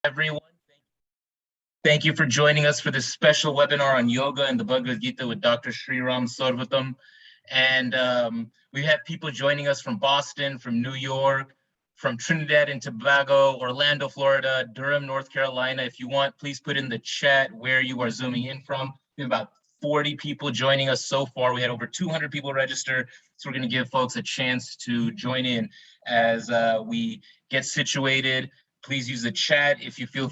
Everyone, thank you for joining us for this special webinar on yoga and the Bhagavad Gita with Dr. Sriram Sarvatam. And we have people joining us from Boston, from New York, from Trinidad and Tobago, Orlando, Florida, Durham, North Carolina. If you want, please put in the chat where you are zooming in from. We have about 40 people joining us so far. We had over 200 people register. So we're going to give folks a chance to join in as we get situated. Please use the chat if you feel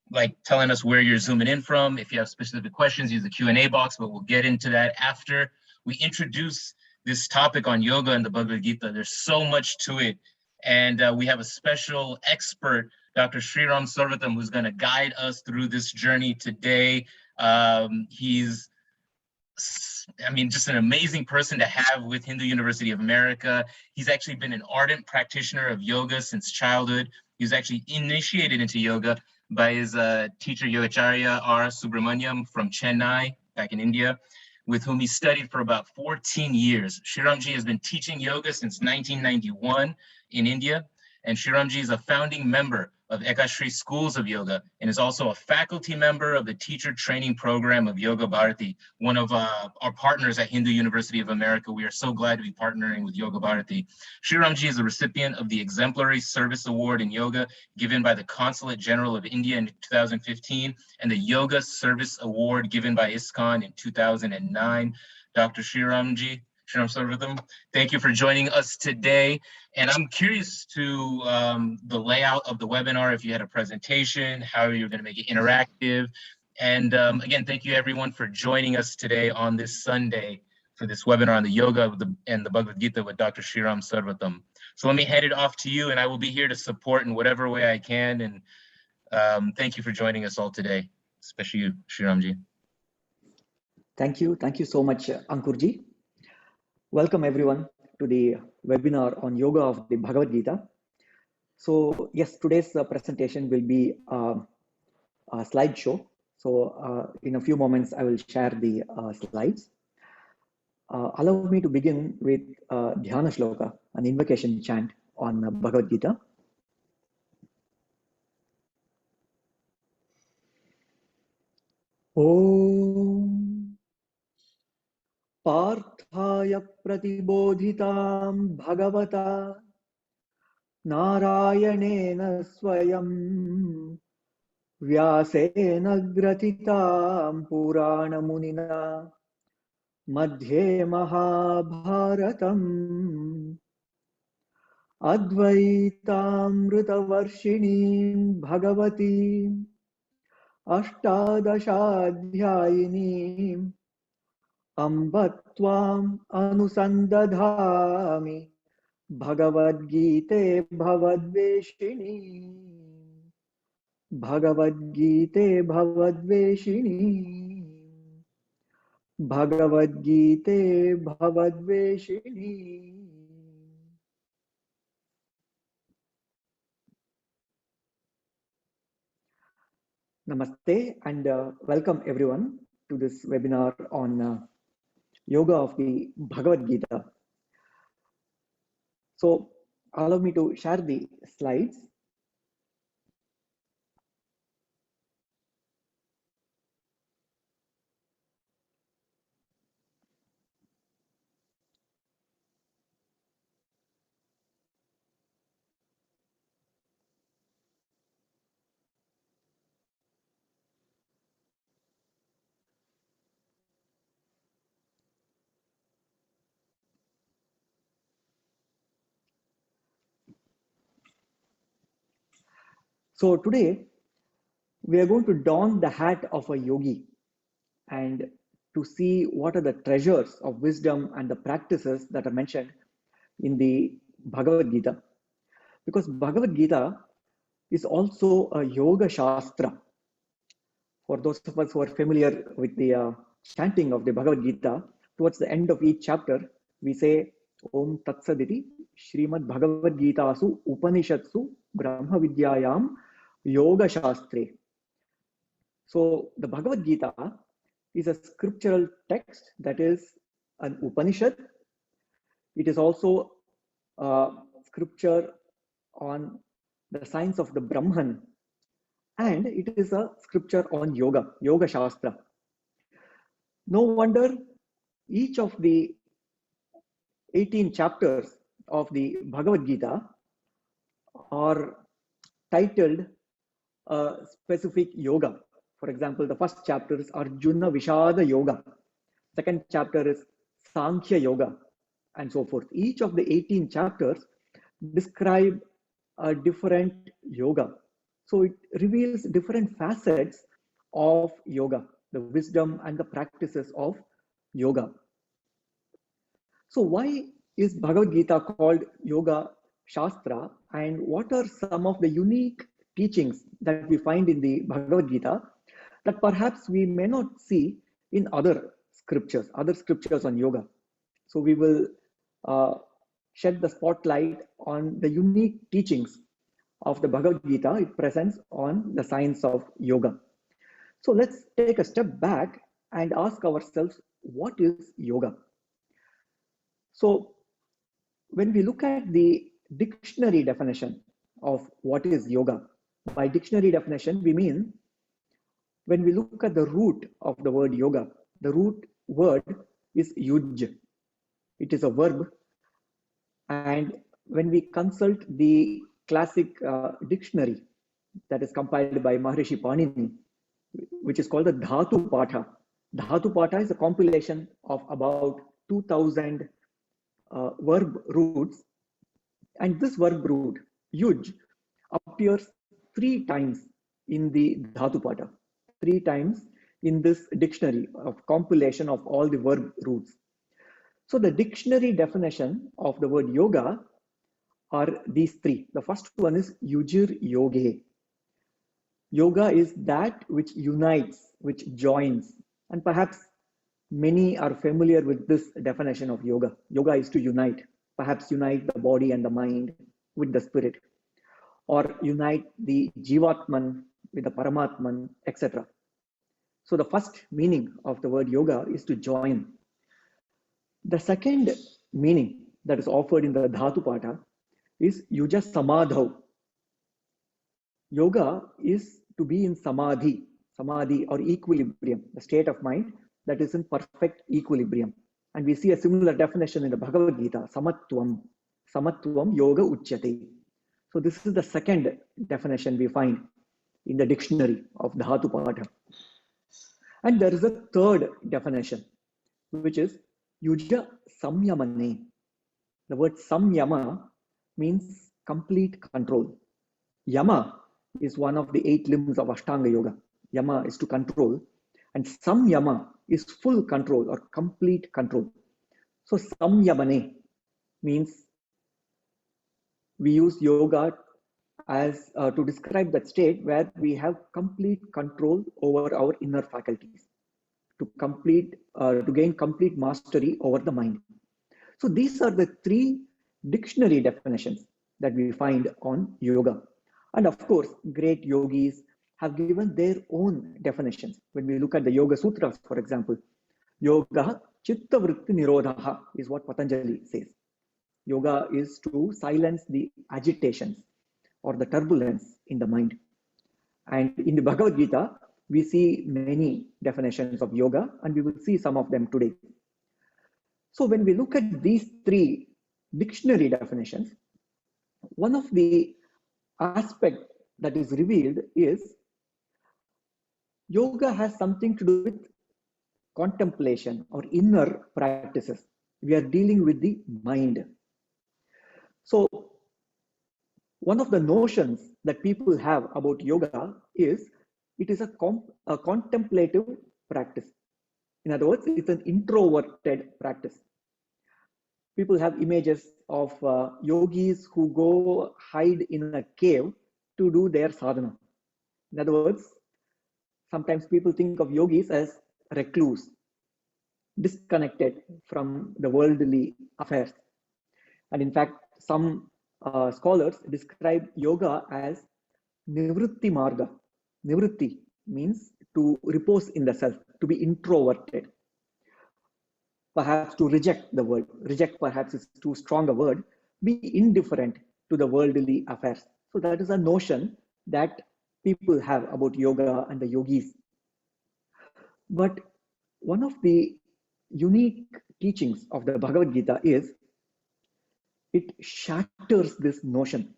like telling us where you're zooming in from. If you have specific questions, use the Q&A box, but we'll get into that after we introduce this topic on yoga and the Bhagavad Gita. There's so much to it. And we have a special expert, Dr. Sriram Sarvatam, who's going to guide us through this journey today. He's just an amazing person to have with Hindu University of America. He's actually been an ardent practitioner of yoga since childhood. He was actually initiated into yoga by his teacher, Yogacharya R. Subramaniam from Chennai, back in India, with whom he studied for about 14 years. Sriramji has been teaching yoga since 1991 in India, and Sriramji is a founding member of Ekashri Schools of Yoga and is also a faculty member of the teacher training program of Yoga Bharati, one of our partners at Hindu University of America. We are so glad to be partnering with Yoga Bharati. Sriramji is a recipient of the Exemplary Service Award in Yoga given by the Consulate General of India in 2015 and the Yoga Service Award given by ISKCON in 2009. Dr. Sriram Sarvatam, thank you for joining us today. And I'm curious to the layout of the webinar, if you had a presentation, how you're going to make it interactive. And again, thank you everyone for joining us today on this Sunday for this webinar on the yoga and the Bhagavad Gita with Dr. Sriram Sarvatam. So let me hand it off to you, and I will be here to support in whatever way I can. And thank you for joining us all today, especially you, Sriramji. Thank you so much, Ankurji. Welcome everyone to the webinar on yoga of the Bhagavad Gita. So yes, today's presentation will be a slideshow. So in a few moments, I will share the slides. Allow me to begin with Dhyana Shloka, an invocation chant on Bhagavad Gita. Om Parthaya Pratibodhitam Bhagavata Narayanena Swayam Vyasena Gratitam Purana Munina Madhye Mahabharatam Advaitamritavarshinim Bhagavatim Ashtadashadhyayinim Ambatvam Anusandadhami Bhagavad Gita Bhavadveshini Bhagavad Gita Bhavadveshini Bhagavad Gita Bhavadveshini. Namaste and welcome everyone to this webinar on yoga of the Bhagavad Gita. So allow me to share the slides. So today we are going to don the hat of a yogi and to see what are the treasures of wisdom and the practices that are mentioned in the Bhagavad Gita. Because Bhagavad Gita is also a yoga shastra. For those of us who are familiar with the chanting of the Bhagavad Gita, towards the end of each chapter, we say Om Tat Saditi Srimad Bhagavad Gitasu Upanishatsu Brahma Vidyayam Yoga Shastre. So the Bhagavad Gita is a scriptural text that is an Upanishad. It is also a scripture on the science of the Brahman and it is a scripture on yoga, Yoga Shastra. No wonder each of the 18 chapters of the Bhagavad Gita are titled a specific yoga. For example, the first chapter is Arjuna Vishada Yoga. Second chapter is Sankhya Yoga, and so forth. Each of the 18 chapters describe a different yoga. So it reveals different facets of yoga, the wisdom and the practices of yoga. So why is Bhagavad Gita called Yoga Shastra, and what are some of the unique teachings that we find in the Bhagavad Gita that perhaps we may not see in other scriptures on yoga? So we will shed the spotlight on the unique teachings of the Bhagavad Gita it presents on the science of yoga. So let's take a step back and ask ourselves, what is yoga? So when we look at the dictionary definition of what is yoga, by dictionary definition, we mean when we look at the root of the word yoga, the root word is yuj. It is a verb. And when we consult the classic dictionary that is compiled by Maharishi Panini, which is called the Dhatu Patha. Dhatu Patha is a compilation of about 2000 verb roots, and this verb root, yuj, appears 3 times in the Dhatu Patha, 3 times in this dictionary of compilation of all the verb roots. So the dictionary definition of the word yoga are these 3. The first one is yujir yoge. Yoga is that which unites, which joins, and perhaps many are familiar with this definition of yoga. Yoga is to unite, perhaps unite the body and the mind with the spirit, or unite the Jivatman with the Paramatman, etc. So the first meaning of the word yoga is to join. The second meaning that is offered in the Dhatu Patha is yuja samadhav. Yoga is to be in samadhi or equilibrium, the state of mind that is in perfect equilibrium. And we see a similar definition in the Bhagavad Gita, samatvam yoga uchyate. So this is the second definition we find in the dictionary of Dhatu Patha. And there is a third definition, which is yuja samyamane. The word samyama means complete control. Yama is one of the 8 limbs of Ashtanga Yoga. Yama is to control, and samyama is full control or complete control. So samyamane means we use yoga as to describe that state where we have complete control over our inner faculties, to gain complete mastery over the mind. So these are the 3 dictionary definitions that we find on yoga. And of course, great yogis have given their own definitions. When we look at the Yoga Sutras, for example, yoga chitta vritti nirodha is what Patanjali says. Yoga is to silence the agitations or the turbulence in the mind. And in the Bhagavad Gita, we see many definitions of yoga, and we will see some of them today. So when we look at these 3 dictionary definitions, one of the aspects that is revealed is yoga has something to do with contemplation or inner practices. We are dealing with the mind. So one of the notions that people have about yoga is it is a contemplative practice. In other words, it's an introverted practice. People have images of yogis who go hide in a cave to do their sadhana. In other words, sometimes people think of yogis as recluse, disconnected from the worldly affairs. And in fact, some scholars describe yoga as nivritti marga. Nivritti means to repose in the self, to be introverted. Perhaps to reject the world. Reject perhaps is too strong a word. Be indifferent to the worldly affairs. So that is a notion that people have about yoga and the yogis. But one of the unique teachings of the Bhagavad Gita is it shatters this notion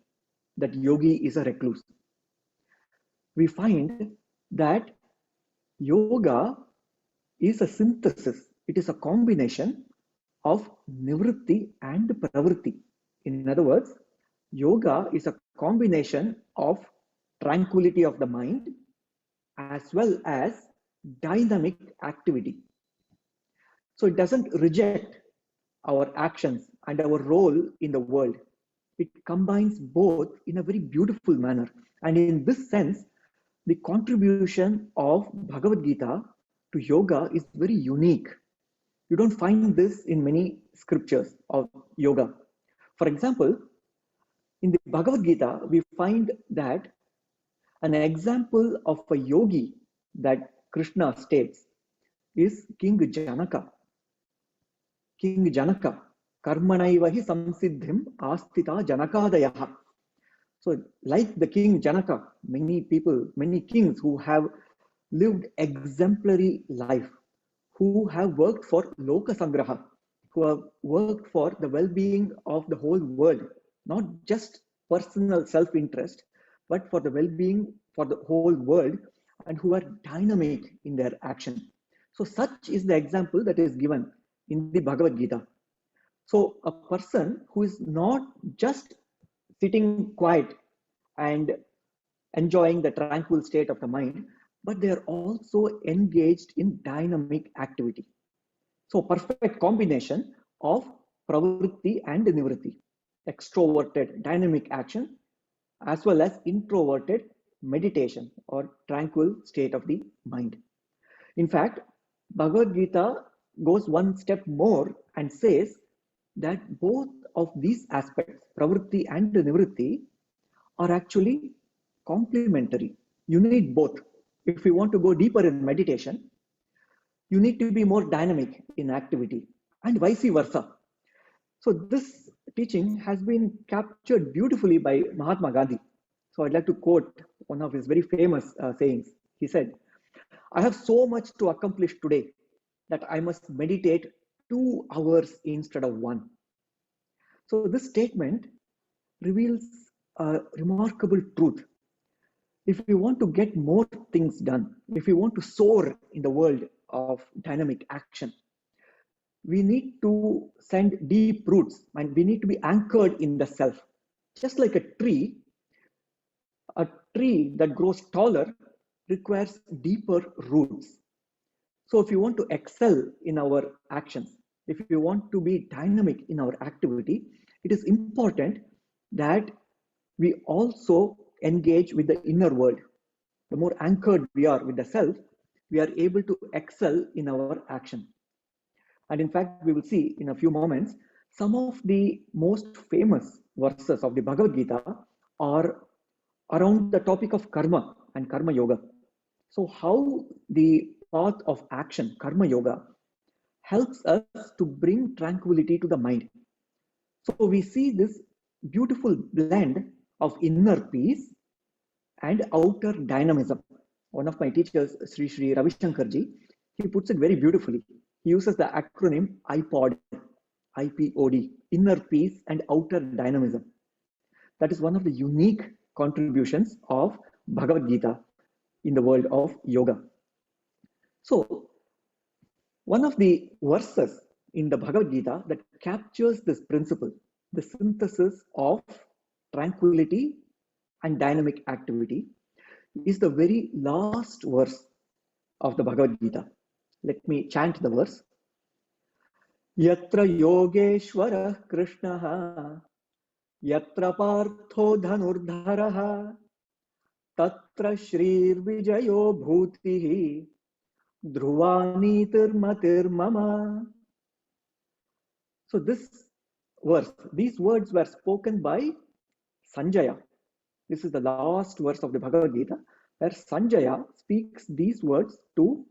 that yogi is a recluse. We find that yoga is a synthesis, it is a combination of nivritti and pravritti. In other words, yoga is a combination of tranquility of the mind as well as dynamic activity. So it doesn't reject our actions and our role in the world. It combines both in a very beautiful manner. And in this sense, the contribution of Bhagavad Gita to yoga is very unique. You don't find this in many scriptures of yoga. For example, in the Bhagavad Gita, we find that an example of a yogi that Krishna states is King Janaka. King Janaka, karmanaivahi samsiddhim astita janakadayaha. So like the King Janaka, many people, many kings who have lived exemplary life, who have worked for loka sangraha, who have worked for the well-being of the whole world, not just personal self-interest, but for the well-being for the whole world, and who are dynamic in their action. So such is the example that is given in the Bhagavad Gita. So a person who is not just sitting quiet and enjoying the tranquil state of the mind, but they are also engaged in dynamic activity. So perfect combination of pravritti and nivritti, extroverted dynamic action as well as introverted meditation or tranquil state of the mind. In fact, Bhagavad Gita goes one step more and says that both of these aspects, pravritti and nivritti, are actually complementary. You need both. If you want to go deeper in meditation, you need to be more dynamic in activity, and vice versa. So this teaching has been captured beautifully by Mahatma Gandhi. So I'd like to quote one of his very famous sayings. He said, "I have so much to accomplish today that I must meditate 2 hours instead of 1." So this statement reveals a remarkable truth. If we want to get more things done, if we want to soar in the world of dynamic action, we need to send deep roots and we need to be anchored in the self. Just like a tree that grows taller requires deeper roots. So if you want to excel in our actions, if you want to be dynamic in our activity, it is important that we also engage with the inner world. The more anchored we are with the self, we are able to excel in our action. And in fact, we will see in a few moments, some of the most famous verses of the Bhagavad Gita are around the topic of karma and karma yoga. So how the path of action, karma yoga, helps us to bring tranquility to the mind. So we see this beautiful blend of inner peace and outer dynamism. One of my teachers, Sri Ravi Shankarji, he puts it very beautifully. He uses the acronym IPOD, inner peace and outer dynamism. That is one of the unique contributions of Bhagavad Gita in the world of yoga. So one of the verses in the Bhagavad Gita that captures this principle, the synthesis of tranquility and dynamic activity, is the very last verse of the Bhagavad Gita. Let me chant the verse. Yatra yogeshwara krishnaha, yatra partho dhanurdharaha, tatra shrir vijayo bhutihi, dhruvani tirmatir mama. So this verse, these words were spoken by Sanjaya. This is the last verse of the Bhagavad Gita, where Sanjaya speaks these words to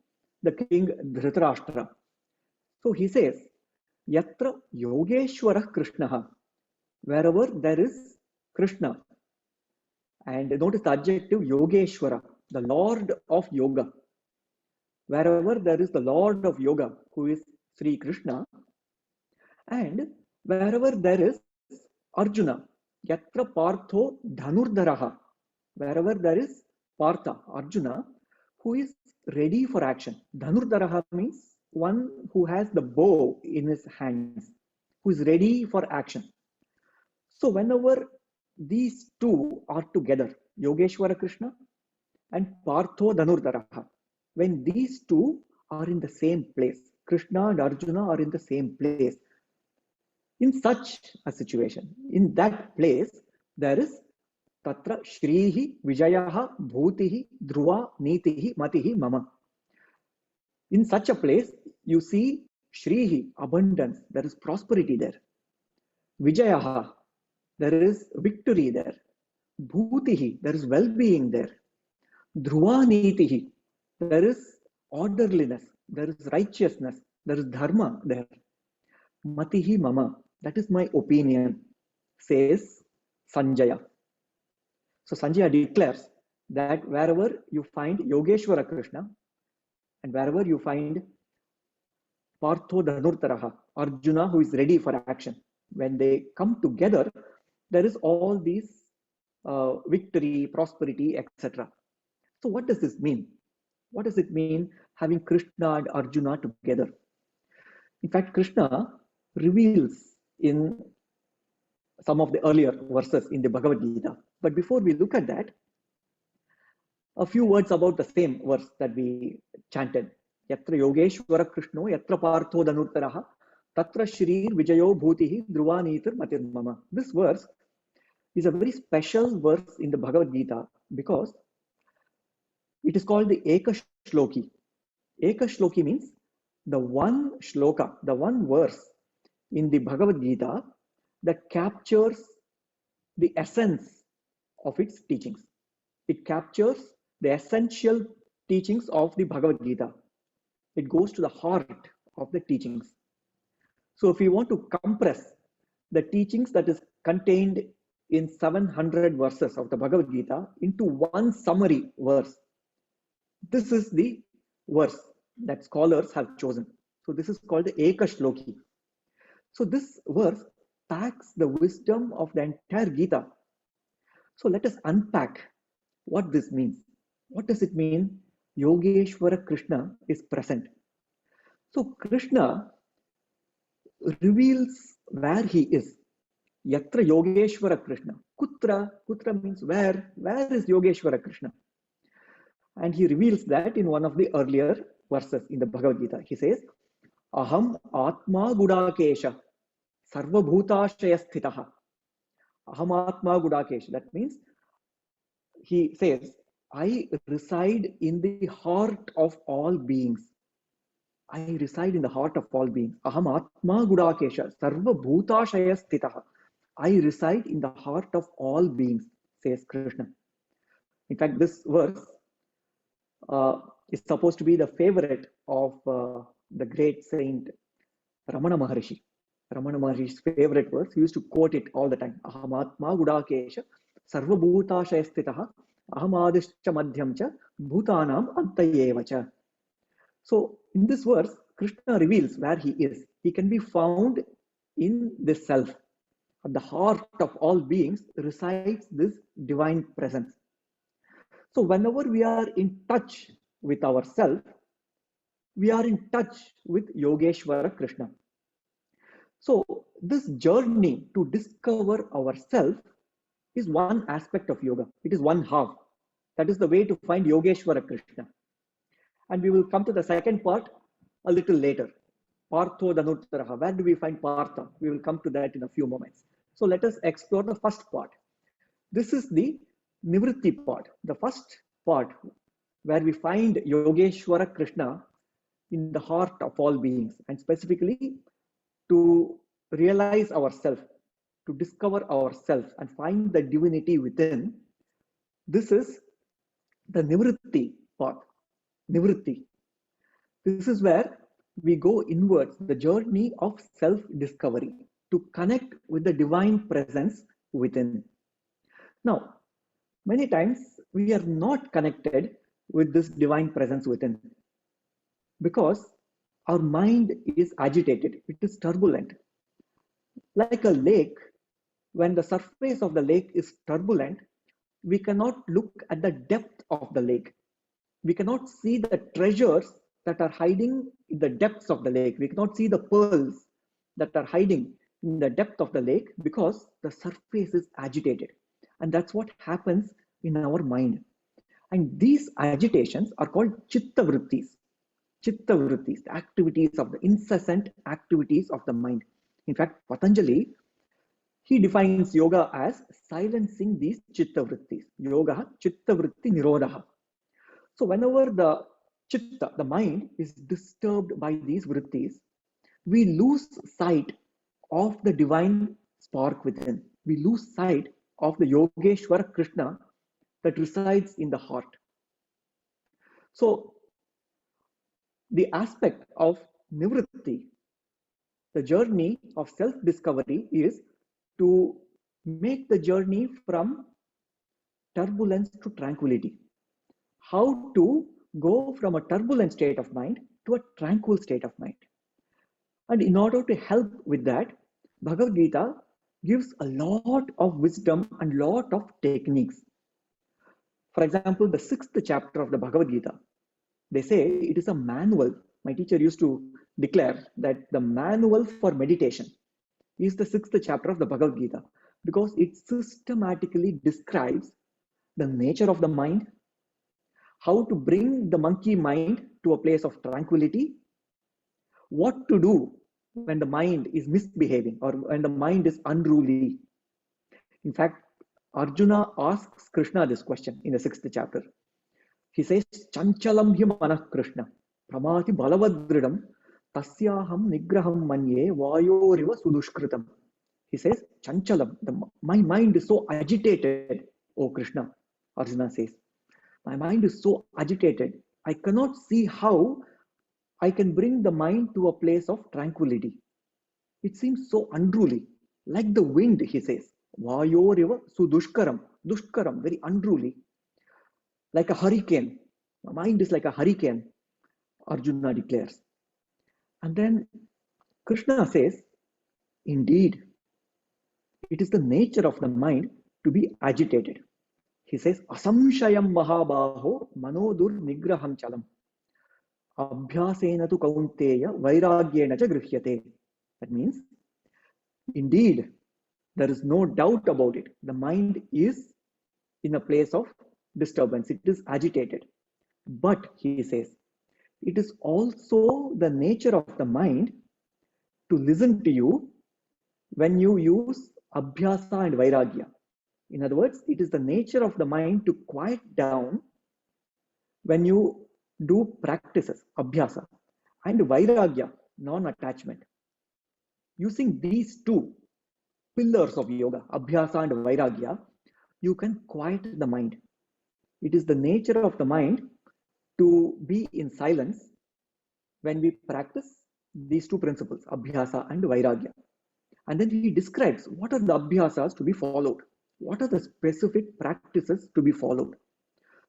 the king Dhritarashtra. So he says, Yatra Yogeshwara Krishna, wherever there is Krishna, And notice the adjective Yogeshwara, the Lord of Yoga. Wherever there is the Lord of Yoga, who is Sri Krishna, and wherever there is Arjuna, Yatra Partho Dhanurdharaha, wherever there is Partha, Arjuna, who is ready for action. Dhanurdharaha means one who has the bow in his hands, who is ready for action. So whenever these two are together, Yogeshwara Krishna and Partho Dhanurdharaha, when these two are in the same place, Krishna and Arjuna are in the same place, in such a situation, in that place, there is Tatra Shrihi Vijayaha Bhutihi Dhruva Nitihi Matihi Mama. In such a place, you see Shrihi, abundance, there is prosperity there. Vijayaha, there is victory there. Bhutihi, there is well-being there. Dhruva Nitihi, there is orderliness, there is righteousness, there is dharma there. Matihi Mama, that is my opinion, says Sanjaya. So Sanjaya declares that wherever you find Yogeshwara Krishna and wherever you find Partho Dhanurtaraha, Arjuna who is ready for action, when they come together, there is all these victory, prosperity, etc. So what does this mean? What does it mean having Krishna and Arjuna together? In fact, Krishna reveals in some of the earlier verses in the Bhagavad Gita. But before we look at that, a few words about the same verse that we chanted. Yatra Yogeshwara Krishno, Yatra Partho Dhanurtaraha, Tatra Shrir Vijayo Bhutihi Dhruvanitir Matirmama. This verse is a very special verse in the Bhagavad Gita because it is called the Ekashloki. Ekashloki means the one shloka, the one verse in the Bhagavad Gita that captures the essence of its teachings. It captures the essential teachings of the Bhagavad Gita. It goes to the heart of the teachings. So if we want to compress the teachings that is contained in 700 verses of the Bhagavad Gita into one summary verse, this is the verse that scholars have chosen. So this is called the Ekashloki. So this verse packs the wisdom of the entire Gita. So let us unpack what this means. What does it mean? Yogeshwara Krishna is present. So Krishna reveals where he is. Yatra Yogeshwara Krishna. Kutra. Kutra means where. Where is Yogeshwara Krishna? And he reveals that in one of the earlier verses in the Bhagavad Gita. He says, Aham Atma Gudakesha Sarva Bhutashaya Sthitaha. Aham Atma Gudakesha. That means he says, I reside in the heart of all beings. I reside in the heart of all beings. Aham Atma Gudakesha Sarva Bhutashaya Sthitaha. I reside in the heart of all beings, says Krishna. In fact, this verse is supposed to be the favorite of the great saint Ramana Maharshi. Ramana Maharshi's favorite verse. He used to quote it all the time. Aham Atma Gudakesha Sarva Bhutashaya Sthitaha Aham Adishcha Madhyamcha Bhutanam Antayevacha. So in this verse, Krishna reveals where he is. He can be found in this self. At the heart of all beings resides this divine presence. So whenever we are in touch with ourself, we are in touch with Yogeshwara Krishna. So this journey to discover ourself is one aspect of yoga. It is one half. That is the way to find Yogeshwara Krishna. And we will come to the second part a little later. Partho Dhanurtaraha. Where do we find Partha? We will come to that in a few moments. So let us explore the first part. This is the Nivritti part, the first part where we find Yogeshwara Krishna in the heart of all beings, and specifically to realize ourselves, to discover ourselves and find the divinity within. This is the Nivritti path. Nivritti. This is where we go inwards, the journey of self-discovery, to connect with the divine presence within. Now, Many times we are not connected with this divine presence within because our mind is agitated, it is turbulent. Like a lake, when the surface of the lake is turbulent, we cannot look at the depth of the lake. We cannot see the treasures that are hiding in the depths of the lake. We cannot see the pearls that are hiding in the depth of the lake because the surface is agitated. And that's what happens in our mind. And these agitations are called chitta vrittis. Chitta vrittis, the activities of the incessant activities of the mind. In fact, Patanjali, he defines yoga as silencing these chitta vrittis. Yoga, chitta vritti nirodha. So whenever the chitta, the mind, is disturbed by these vrittis, we lose sight of the divine spark within. We lose sight of the Yogeshwara Krishna that resides in the heart. So the aspect of nivritti, the journey of self-discovery, is to make the journey from turbulence to tranquility. How to go from a turbulent state of mind to a tranquil state of mind. And in order to help with that, Bhagavad Gita gives a lot of wisdom and lot of techniques. For example, the 6th chapter of the Bhagavad Gita, they say it is a manual. My teacher used to declare that the manual for meditation is the 6th chapter of the Bhagavad Gita because it systematically describes the nature of the mind, how to bring the monkey mind to a place of tranquility, what to do when the mind is misbehaving or when the mind is unruly. In fact, Arjuna asks Krishna this question in the 6th chapter. He says, Chanchalam hi manah Krishna, pramati balavadridam, tasyaham nigraham manye vayoriva sudushkritam. He says, Chanchalam, my mind is so agitated, O Krishna, Arjuna says. My mind is so agitated. I cannot see how I can bring the mind to a place of tranquility. It seems so unruly, like the wind, he says. Vayoriva sudushkaram, dushkaram, very unruly. Like a hurricane. My mind is like a hurricane, Arjuna declares. And then Krishna says, indeed, it is the nature of the mind to be agitated. He says, Asamshayam mahabaho manodur nigraham chalam. Abhyasena tu kaunteya vairagyena cha grihyate. That means, indeed, there is no doubt about it. The mind is in a place of disturbance. It is agitated. But, he says, it is also the nature of the mind to listen to you when you use abhyasa and vairagya. In other words, it is the nature of the mind to quiet down when you do practices, abhyasa, and vairagya, non-attachment. Using these two pillars of yoga, abhyasa and vairagya, you can quiet the mind. It is the nature of the mind to be in silence when we practice these two principles, abhyasa and vairagya. And then he describes what are the abhyasas to be followed. What are the specific practices to be followed?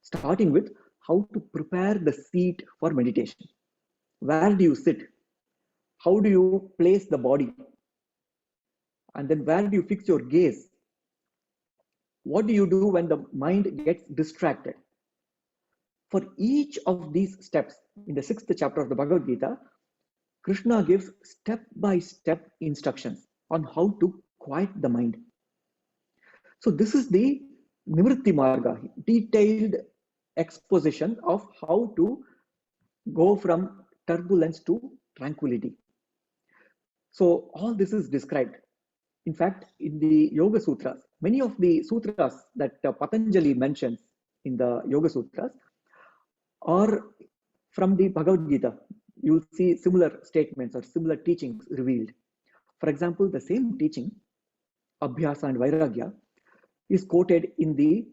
Starting with how to prepare the seat for meditation. Where do you sit? How do you place the body? And then where do you fix your gaze? What do you do when the mind gets distracted? For each of these steps, in the 6th chapter of the Bhagavad Gita, Krishna gives step-by-step instructions on how to quiet the mind. So this is the Nivritti Marga, detailed exposition of how to go from turbulence to tranquility. So all this is described. In fact, in the Yoga Sutras, many of the sutras that Patanjali mentions in the Yoga Sutras are from the Bhagavad Gita. You will see similar statements or similar teachings revealed. For example, the same teaching, Abhyasa and Vairagya, is quoted in the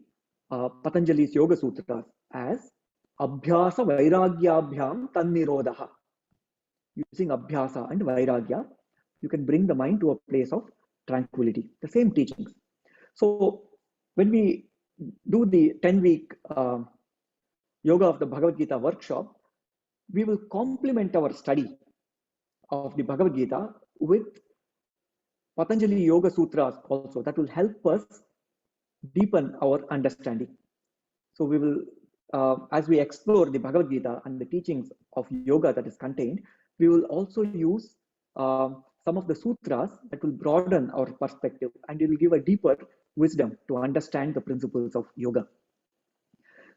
Patanjali's Yoga Sutras as Abhyasa Vairagyabhyam Tannirodha. Using Abhyasa and Vairagya, you can bring the mind to a place of tranquility. The same teachings. So when we do the 10-week Yoga of the Bhagavad Gita workshop, we will complement our study of the Bhagavad Gita with Patanjali Yoga Sutras also. That will help us deepen our understanding. So we will, as we explore the Bhagavad Gita and the teachings of yoga that is contained, we will also use some of the sutras that will broaden our perspective, and it will give a deeper wisdom to understand the principles of yoga.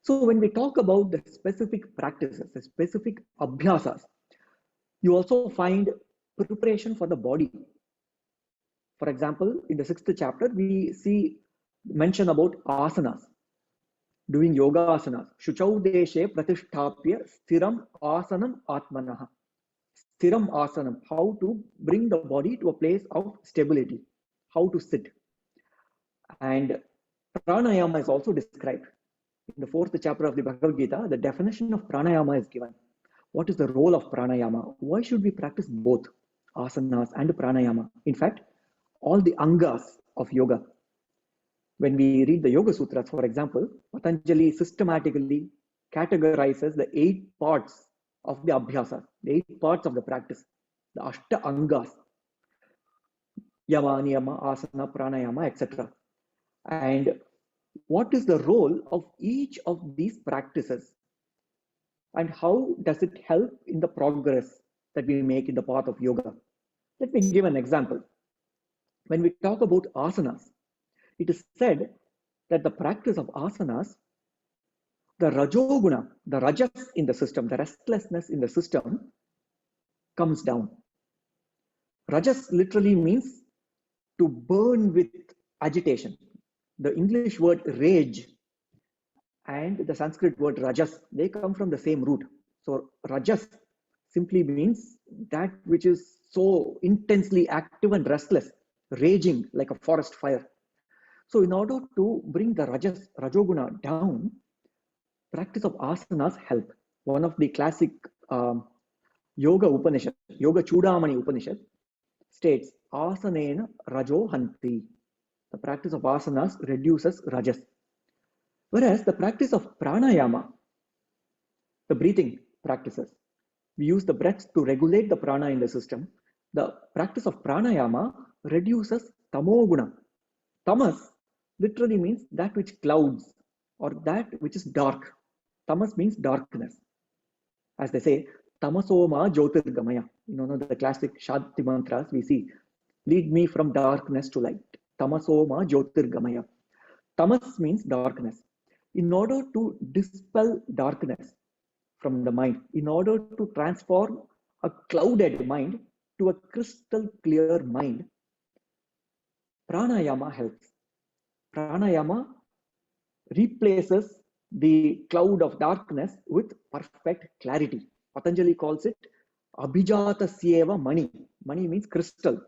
So when we talk about the specific practices, the specific abhyasas, you also find preparation for the body. For example, in the 6th chapter, we see mention about asanas, doing yoga asanas. Shuchau deshe pratisthapya stiram asanam atmanaha. Stiram asanam, how to bring the body to a place of stability, how to sit. And pranayama is also described. In the 4th chapter of the Bhagavad Gita, the definition of pranayama is given. What is the role of pranayama? Why should we practice both asanas and pranayama? In fact, all the angas of yoga. When we read the Yoga Sutras, for example, Patanjali systematically categorizes the 8 parts of the abhyasa, the 8 parts of the practice, the Ashta Angas, Yama, Niyama, Asana, Pranayama, etc. And what is the role of each of these practices? And how does it help in the progress that we make in the path of yoga? Let me give an example. When we talk about asanas, it is said that the practice of asanas, the rajoguna, the rajas in the system, the restlessness in the system comes down. Rajas literally means to burn with agitation. The English word rage and the Sanskrit word rajas, they come from the same root. So rajas simply means that which is so intensely active and restless, raging like a forest fire. So in order to bring the rajoguna down, practice of asanas help. One of the classic yoga Upanishad, Yoga Chudamani Upanishad, states asanena rajo hanti. The practice of asanas reduces rajas. Whereas the practice of pranayama, the breathing practices, we use the breath to regulate the prana in the system. The practice of pranayama reduces tamoguna. Tamas literally means that which clouds or that which is dark. Tamas means darkness. As they say, tamasoma jyotirgamaya. You know the classic Shanti mantras we see. Lead me from darkness to light. Tamasoma jyotirgamaya. Tamas means darkness. In order to dispel darkness from the mind, in order to transform a clouded mind to a crystal clear mind, pranayama helps. Pranayama replaces the cloud of darkness with perfect clarity. Patanjali calls it abhijata syeva mani. Mani means crystal.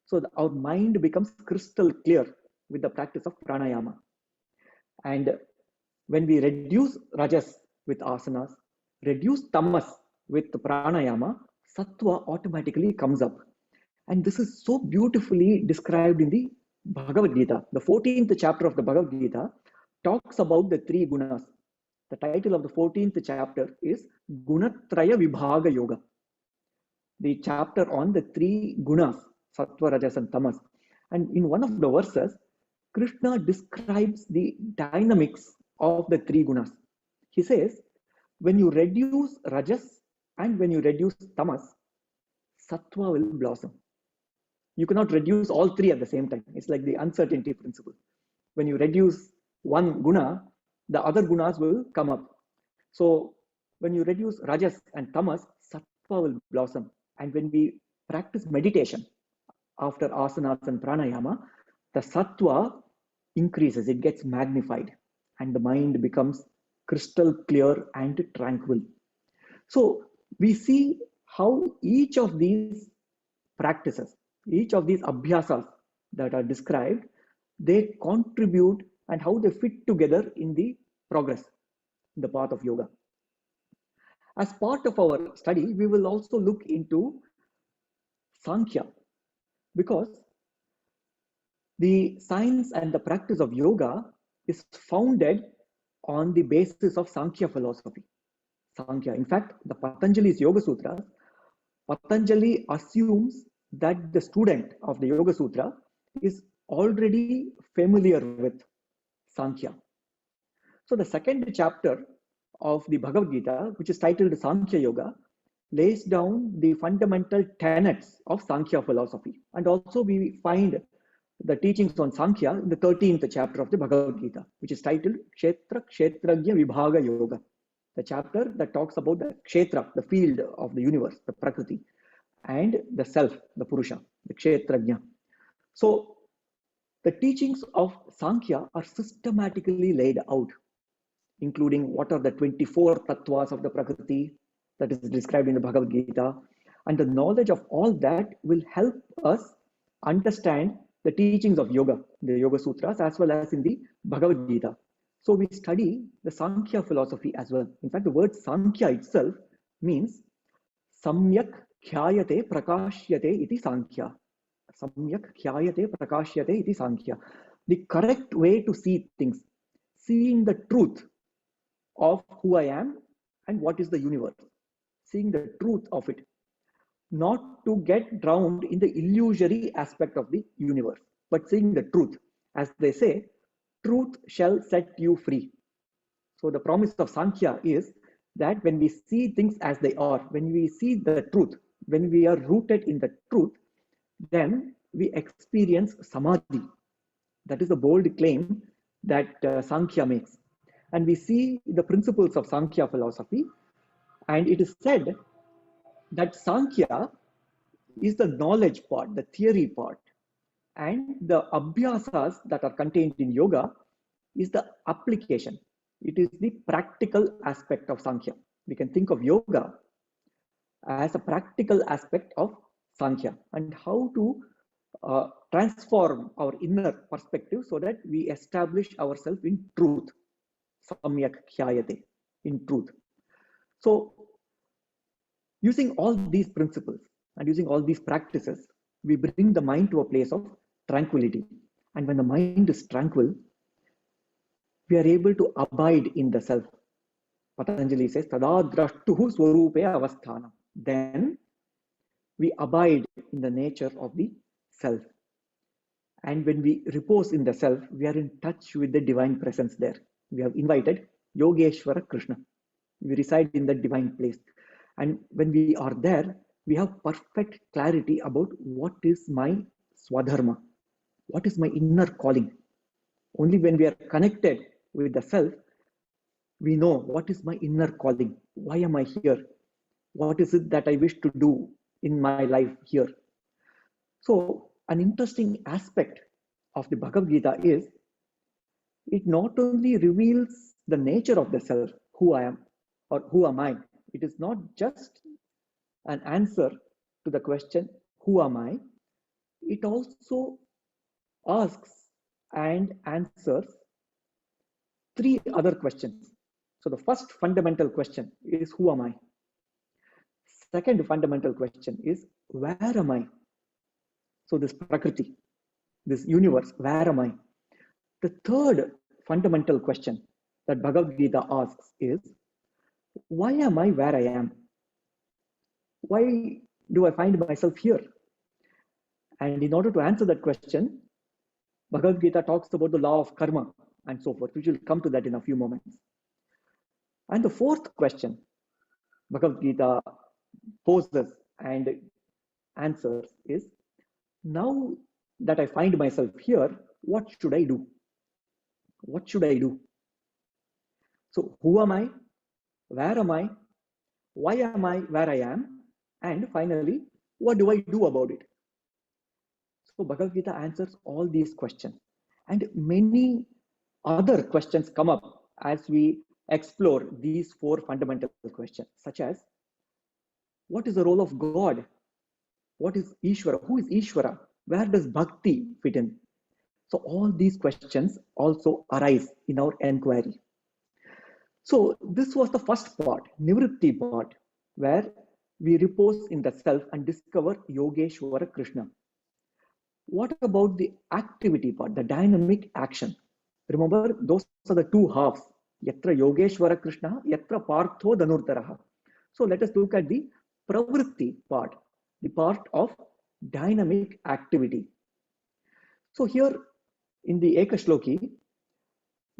So our mind becomes crystal clear with the practice of pranayama. And when we reduce rajas with asanas, reduce tamas with pranayama, sattva automatically comes up. And this is so beautifully described in the Bhagavad Gita. The 14th chapter of the Bhagavad Gita talks about the 3 gunas. The title of the 14th chapter is Gunatraya Vibhaga Yoga. The chapter on the 3 gunas, sattva, rajas and tamas. And in one of the verses, Krishna describes the dynamics of the 3 gunas. He says, when you reduce rajas and when you reduce tamas, sattva will blossom. You cannot reduce all 3 at the same time. It's like the uncertainty principle. When you reduce one guna, the other gunas will come up. So when you reduce rajas and tamas, sattva will blossom. And when we practice meditation after asanas and pranayama, the sattva increases, it gets magnified, and the mind becomes crystal clear and tranquil. So we see how each of these practices, each of these abhyasas that are described, they contribute and how they fit together in the progress, in the path of yoga. As part of our study, we will also look into Sankhya, because the science and the practice of yoga is founded on the basis of Sankhya philosophy. Sankhya. In fact, the Patanjali's Yoga Sutras, Patanjali assumes that the student of the Yoga Sutra is already familiar with Sankhya. So the second chapter of the Bhagavad Gita, which is titled Sankhya Yoga, lays down the fundamental tenets of Sankhya philosophy. And also we find the teachings on Sankhya in the 13th chapter of the Bhagavad Gita, which is titled Kshetra Kshetragya Vibhaga Yoga, the chapter that talks about the Kshetra, the field of the universe, the Prakriti, and the self, the Purusha, the Kshetragya. So the teachings of Sankhya are systematically laid out, including what are the 24 tattvas of the Prakriti that is described in the Bhagavad Gita. And the knowledge of all that will help us understand the teachings of yoga, the Yoga Sutras, as well as in the Bhagavad Gita. So we study the Sankhya philosophy as well. In fact, the word Sankhya itself means Samyak Khyayate Prakashyate iti Sankhya. Samyak Khyayate Prakashyate iti Sankhya. The correct way to see things, seeing the truth of who I am and what is the universe, seeing the truth of it, not to get drowned in the illusory aspect of the universe, but seeing the truth. As they say, truth shall set you free. So the promise of Sankhya is that when we see things as they are, when we see the truth, when we are rooted in the truth, then we experience samadhi. That is a bold claim that Sankhya makes. And we see the principles of Sankhya philosophy, and it is said that Sankhya is the knowledge part, the theory part, and the abhyasas that are contained in yoga is the application. It is the practical aspect of Sankhya. We can think of yoga as a practical aspect of Sankhya and how to transform our inner perspective so that we establish ourselves in truth. Samyak Khyayate, in truth. So using all these principles and using all these practices, we bring the mind to a place of tranquility. And when the mind is tranquil, we are able to abide in the self. Patanjali says, Tada drashtuhu swarupe avasthanam. Then we abide in the nature of the self. And when we repose in the self, we are in touch with the divine presence there. We have invited Yogeshwara Krishna. We reside in that divine place. And when we are there, we have perfect clarity about what is my swadharma, what is my inner calling. Only when we are connected with the self, we know what is my inner calling. Why am I here? What is it that I wish to do in my life here? So an interesting aspect of the Bhagavad Gita is it not only reveals the nature of the self, who I am or who am I. It is not just an answer to the question, who am I? It also asks and answers three other questions. So the first fundamental question is, who am I? Second fundamental question is, where am I? So this Prakriti, this universe, where am I? The third fundamental question that Bhagavad Gita asks is, why am I where I am? Why do I find myself here? And in order to answer that question, Bhagavad Gita talks about the law of karma and so forth, which will come to that in a few moments. And the fourth question Bhagavad Gita poses and answers is, now that I find myself here, what should I do? What should I do? So who am I? Where am I? Why am I where I am? And finally, what do I do about it? So Bhagavad Gita answers all these questions. And many other questions come up as we explore these four fundamental questions, such as, what is the role of God? What is Ishvara? Who is Ishvara? Where does Bhakti fit in? So all these questions also arise in our inquiry. So this was the first part, Nivritti part, where we repose in the self and discover Yogeshwara Krishna. What about the activity part, the dynamic action? Remember, those are the two halves. Yatra Yogeshwara Krishna, Yatra Partho Dhanurtaraha. So let us look at the pravritti part, the part of dynamic activity. So here in the Ekashloki,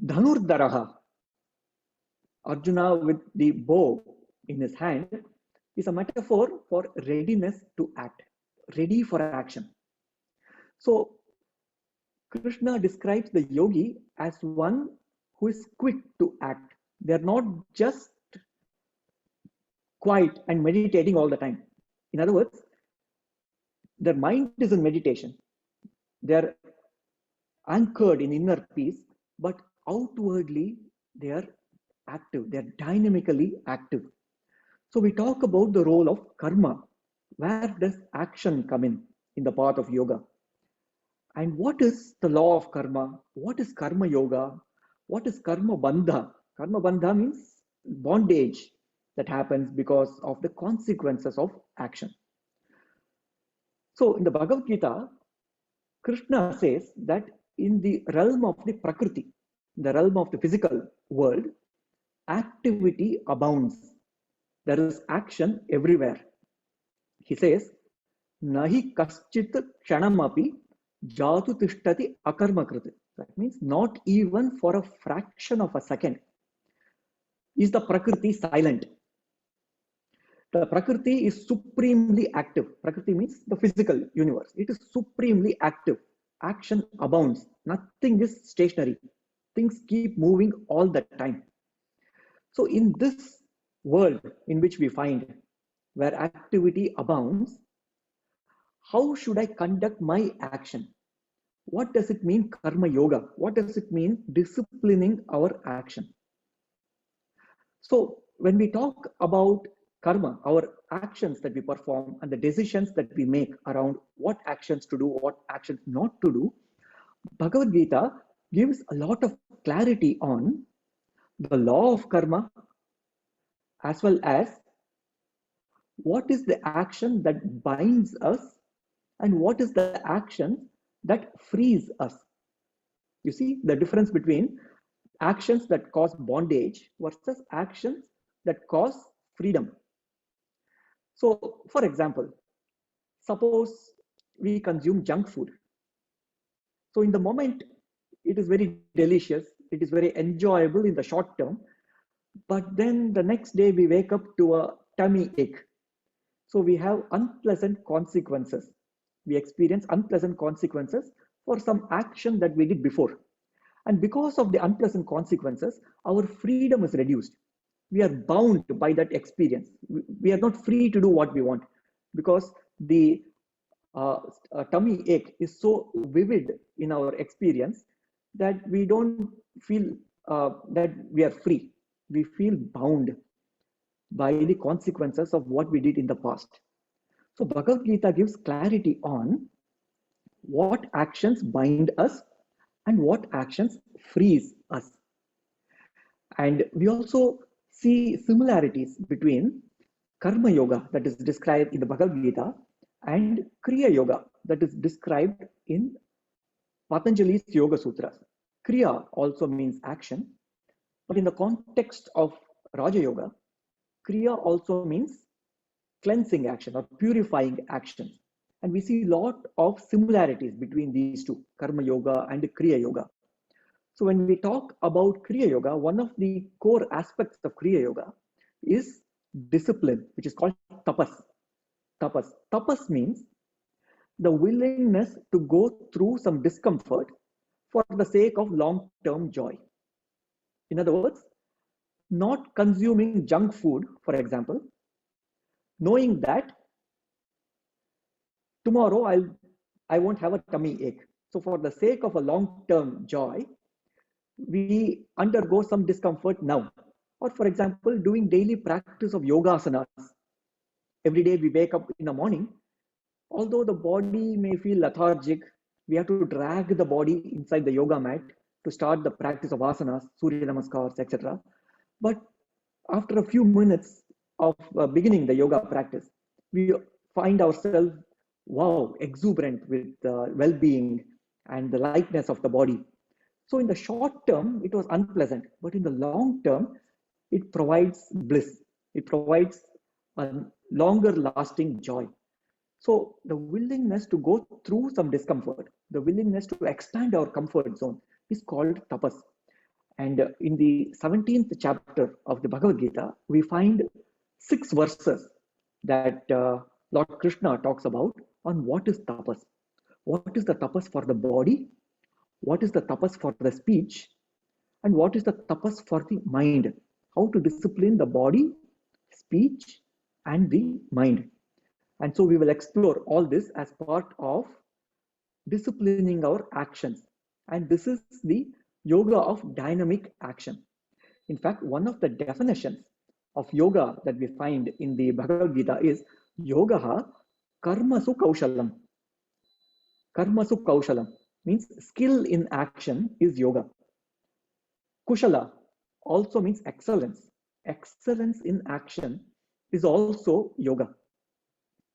Dhanurdaraha, Arjuna with the bow in his hand, is a metaphor for readiness to act, ready for action. So Krishna describes the yogi as one who is quick to act. They're not just quiet and meditating all the time. In other words, their mind is in meditation. They're anchored in inner peace, but outwardly they are active, they're dynamically active. So we talk about the role of karma. Where does action come in the path of yoga? And what is the law of karma? What is karma yoga? What is karma bandha? Karma bandha means bondage that happens because of the consequences of action. So in the Bhagavad Gita, Krishna says that in the realm of the Prakriti, the realm of the physical world, activity abounds. There is action everywhere. He says, Nahi kaschit kshanamapi jatu tishtati akarmakriti. That means not even for a fraction of a second is the Prakriti silent. The Prakriti is supremely active. Prakriti means the physical universe. It is supremely active. Action abounds. Nothing is stationary. Things keep moving all the time. So in this world in which we find, where activity abounds, how should I conduct my action? What does it mean, karma yoga? What does it mean, disciplining our action? So when we talk about karma, our actions that we perform and the decisions that we make around what actions to do, what actions not to do, Bhagavad Gita gives a lot of clarity on the law of karma, as well as what is the action that binds us and what is the action that frees us. You see the difference between actions that cause bondage versus actions that cause freedom. So for example, suppose we consume junk food. So in the moment, it is very delicious, it is very enjoyable in the short term, but then the next day we wake up to a tummy ache. So we have unpleasant consequences. We experience unpleasant consequences for some action that we did before. And because of the unpleasant consequences, our freedom is reduced. We are bound by that experience. We are not free to do what we want because the tummy ache is so vivid in our experience that we don't feel that we are free. We feel bound by the consequences of what we did in the past. So Bhagavad Gita gives clarity on what actions bind us and what actions frees us. And we also see similarities between karma yoga that is described in the Bhagavad Gita and kriya yoga that is described in Patanjali's Yoga Sutras. Kriya also means action, but in the context of Raja Yoga, kriya also means cleansing action or purifying action. And we see a lot of similarities between these two, karma yoga and kriya yoga. So when we talk about kriya yoga, one of the core aspects of kriya yoga is discipline, which is called tapas. Tapas. Tapas means the willingness to go through some discomfort for the sake of long-term joy. In other words, not consuming junk food, for example, knowing that tomorrow I won't have a tummy ache. So for the sake of a long-term joy, we undergo some discomfort now. Or for example, doing daily practice of yogasanas. Every day we wake up in the morning, although the body may feel lethargic, we have to drag the body inside the yoga mat to start the practice of asanas, Surya Namaskars, etc. But after a few minutes of beginning the yoga practice, we find ourselves, wow, exuberant with well-being and the lightness of the body. So in the short term, it was unpleasant, but in the long term, it provides bliss. It provides a longer lasting joy. So the willingness to go through some discomfort, the willingness to expand our comfort zone is called tapas. And in the 17th chapter of the Bhagavad Gita, we find 6 verses that Lord Krishna talks about on what is tapas. What is the tapas for the body? What is the tapas for the speech? And what is the tapas for the mind? How to discipline the body, speech, and the mind. And so we will explore all this as part of disciplining our actions. And this is the yoga of dynamic action. In fact, one of the definitions of yoga that we find in the Bhagavad Gita is yoga karmasu kaushalam. Karmasu kaushalam means skill in action is yoga. Kushala also means excellence. Excellence in action is also yoga.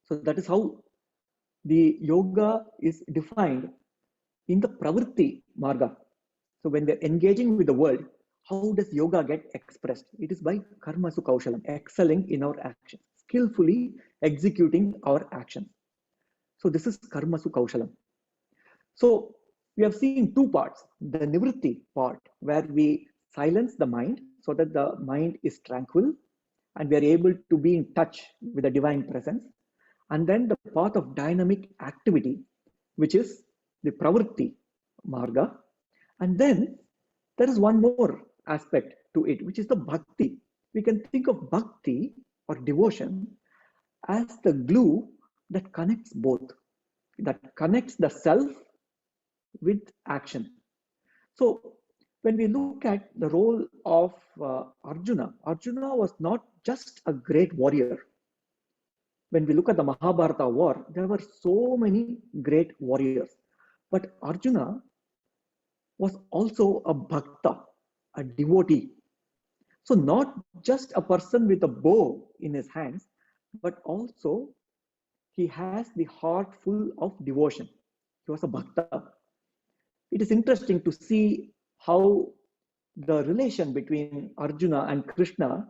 So that is how the yoga is defined in the pravritti marga. So when we're engaging with the world, how does yoga get expressed? It is by karmasu kaushalam, excelling in our actions, skillfully executing our actions. So this is karmasu kaushalam. So we have seen 2 parts, the nivritti part, where we silence the mind so that the mind is tranquil and we are able to be in touch with the divine presence. And then the path of dynamic activity, which is the pravritti marga. And then there is one more aspect to it, which is the bhakti. We can think of bhakti or devotion as the glue that connects both, that connects the self with action. So when we look at the role of Arjuna, Arjuna was not just a great warrior. When we look at the Mahabharata war, there were so many great warriors. But Arjuna was also a bhakta, a devotee. So not just a person with a bow in his hands, but also he has the heart full of devotion. He was a bhakta. It is interesting to see how the relation between Arjuna and Krishna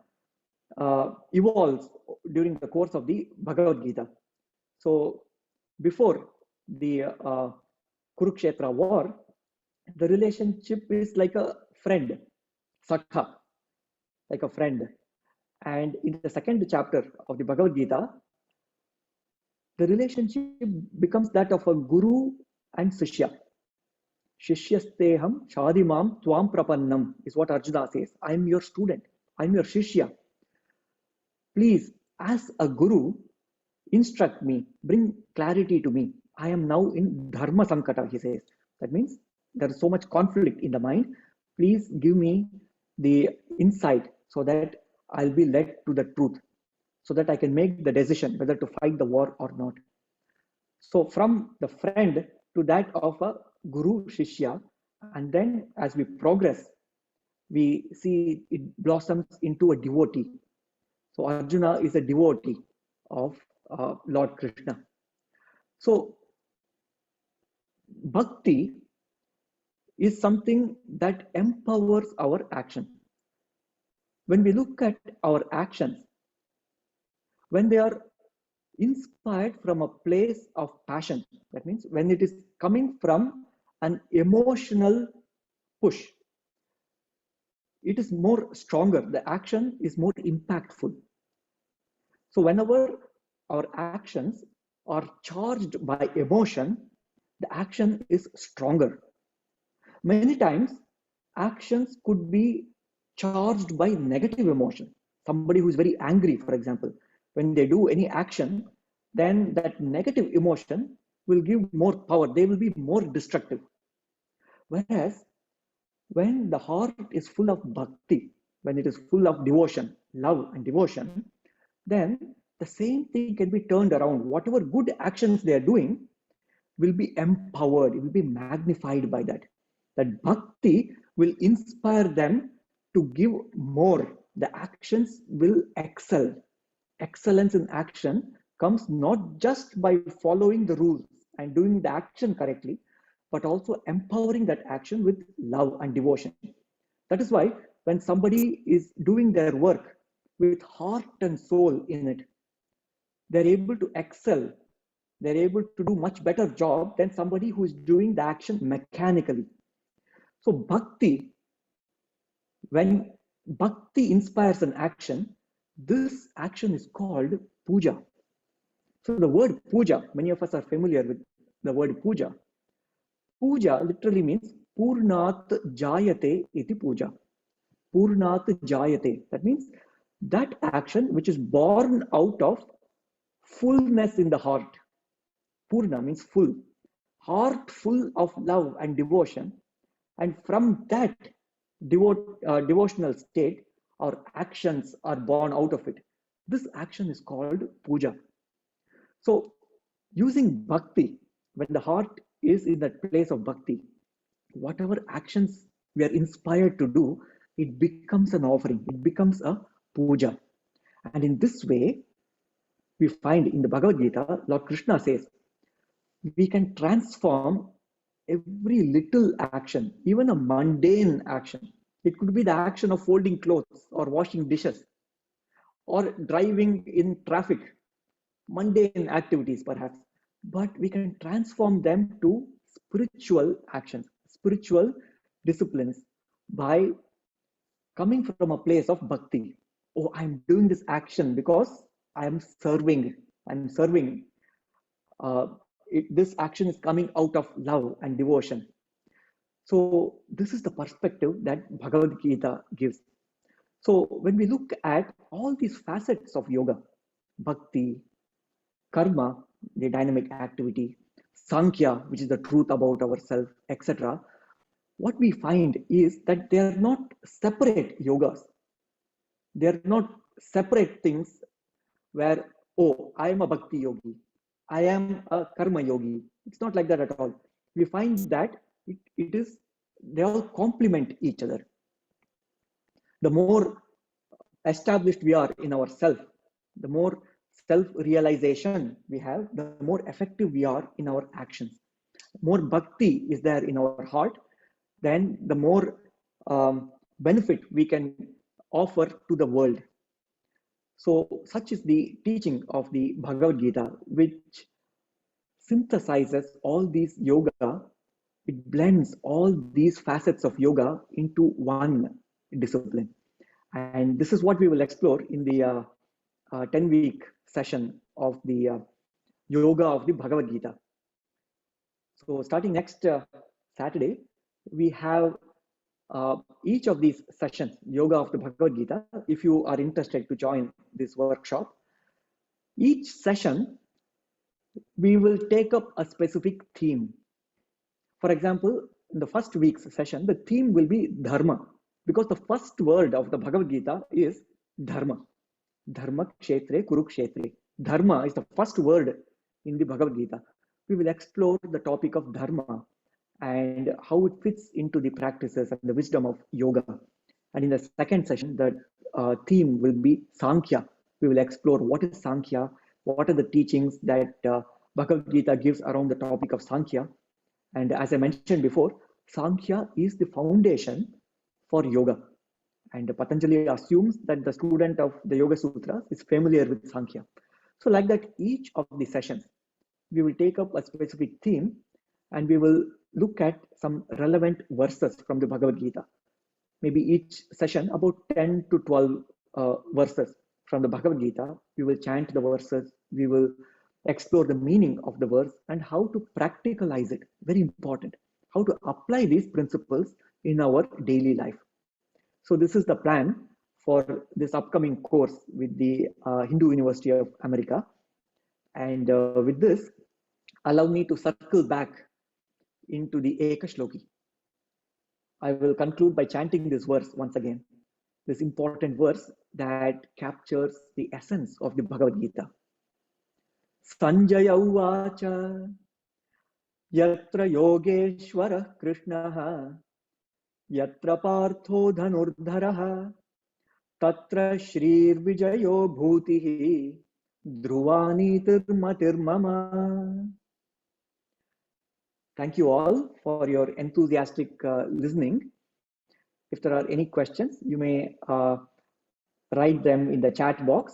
evolves during the course of the Bhagavad Gita. So before the Kurukshetra war, the relationship is like a friend, sakha, like a friend. And in the 2nd chapter of the Bhagavad Gita, the relationship becomes that of a guru and sishya. Shishyasteham shadimam tvam prapannam is what Arjuna says. I am your student. I am your shishya. Please, as a guru, instruct me, bring clarity to me. I am now in Dharma Sankata, he says. That means there is so much conflict in the mind. Please give me the insight so that I'll be led to the truth, so that I can make the decision whether to fight the war or not. So from the friend to that of a guru shishya, and then as we progress, we see it blossoms into a devotee. So Arjuna is a devotee of Lord Krishna. So bhakti is something that empowers our action. When we look at our actions, when they are inspired from a place of passion, that means when it is coming from an emotional push, it is more stronger, the action is more impactful. So whenever our actions are charged by emotion, the action is stronger. Many times, actions could be charged by negative emotion. Somebody who is very angry, for example, when they do any action, then that negative emotion will give more power. They will be more destructive. Whereas when the heart is full of bhakti, when it is full of devotion, love and devotion, then the same thing can be turned around. Whatever good actions they are doing will be empowered, it will be magnified by that. That bhakti will inspire them to give more. The actions will excel. Excellence in action comes not just by following the rules and doing the action correctly, but also empowering that action with love and devotion. That is why when somebody is doing their work with heart and soul in it, they're able to excel. They're able to do much better job than somebody who is doing the action mechanically. So bhakti, when bhakti inspires an action, this action is called puja. So the word puja, many of us are familiar with the word puja. Puja literally means purnat jayate iti puja. Purnat jayate. That means that action which is born out of fullness in the heart. Purna means full. Heart full of love and devotion. And from that devotional state, our actions are born out of it. This action is called puja. So using bhakti, when the heart is in that place of bhakti, whatever actions we are inspired to do, it becomes an offering, it becomes a puja. And in this way, we find in the Bhagavad Gita, Lord Krishna says, we can transform every little action, even a mundane action. It could be the action of folding clothes or washing dishes or driving in traffic, mundane activities perhaps, but we can transform them to spiritual actions, spiritual disciplines by coming from a place of bhakti. Oh, I'm doing this action because I'm serving. I'm serving. This action is coming out of love and devotion. So this is the perspective that Bhagavad Gita gives. So when we look at all these facets of yoga, bhakti, karma, the dynamic activity, Sankhya, which is the truth about ourselves, etc., what we find is that they are not separate yogas. They are not separate things where, oh, I am a bhakti yogi, I am a karma yogi. It's not like that at all. We find that they all complement each other. The more established we are in ourself, the more self-realization we have, the more effective we are in our actions. More bhakti is there in our heart, then the more benefit we can offer to the world. So such is the teaching of the Bhagavad Gita, which synthesizes all these yoga. It blends all these facets of yoga into one discipline. And this is what we will explore in the 10-week session of the yoga of the Bhagavad Gita. So starting next Saturday, we have each of these sessions, yoga of the Bhagavad Gita. If you are interested to join this workshop, each session, we will take up a specific theme. For example, in the first week's session, the theme will be Dharma, because the first word of the Bhagavad Gita is Dharma. Dharma kshetre kurukshetre. Dharma is the first word in the Bhagavad Gita. We will explore the topic of Dharma and how it fits into the practices and the wisdom of yoga. And in the second session, the theme will be Sankhya. We will explore what is Sankhya, what are the teachings that Bhagavad Gita gives around the topic of Sankhya. And as I mentioned before, Sankhya is the foundation for yoga. And Patanjali assumes that the student of the Yoga Sutras is familiar with Sankhya. So like that, each of the sessions, we will take up a specific theme and we will look at some relevant verses from the Bhagavad Gita. Maybe each session about 10 to 12 verses from the Bhagavad Gita. We will chant the verses, we will explore the meaning of the verse and how to practicalize it. Very important. How to apply these principles in our daily life. So this is the plan for this upcoming course with the Hindu University of America. And with this, allow me to circle back into the akash loki. I will conclude by chanting this verse once again, this important verse that captures the essence of the Bhagavad Gita. Sanjaya uvacha yatra yogeshwara krishnaha yatra partho dhanurdharaha tatra shrir vijayo bhutihi dhruvani tirmatirmama. Thank you all for your enthusiastic listening. If there are any questions, you may write them in the chat box.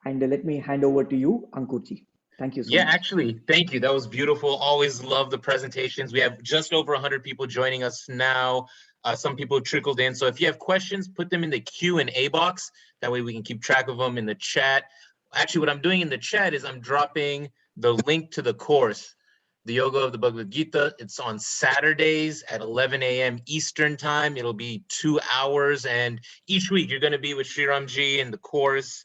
And let me hand over to you, Ankurji. Thank you so Yeah, much. actually, thank you. That was beautiful. Always love the presentations. We have just over 100 people joining us now. Some people trickled in. So if you have questions, put them in the Q&A box. That way we can keep track of them in the chat. Actually, what I'm doing in the chat is I'm dropping the link to the course, the Yoga of the Bhagavad Gita. It's on Saturdays at 11 a.m. Eastern time. It'll be 2 hours. And each week you're going to be with Sri Ramji in the course,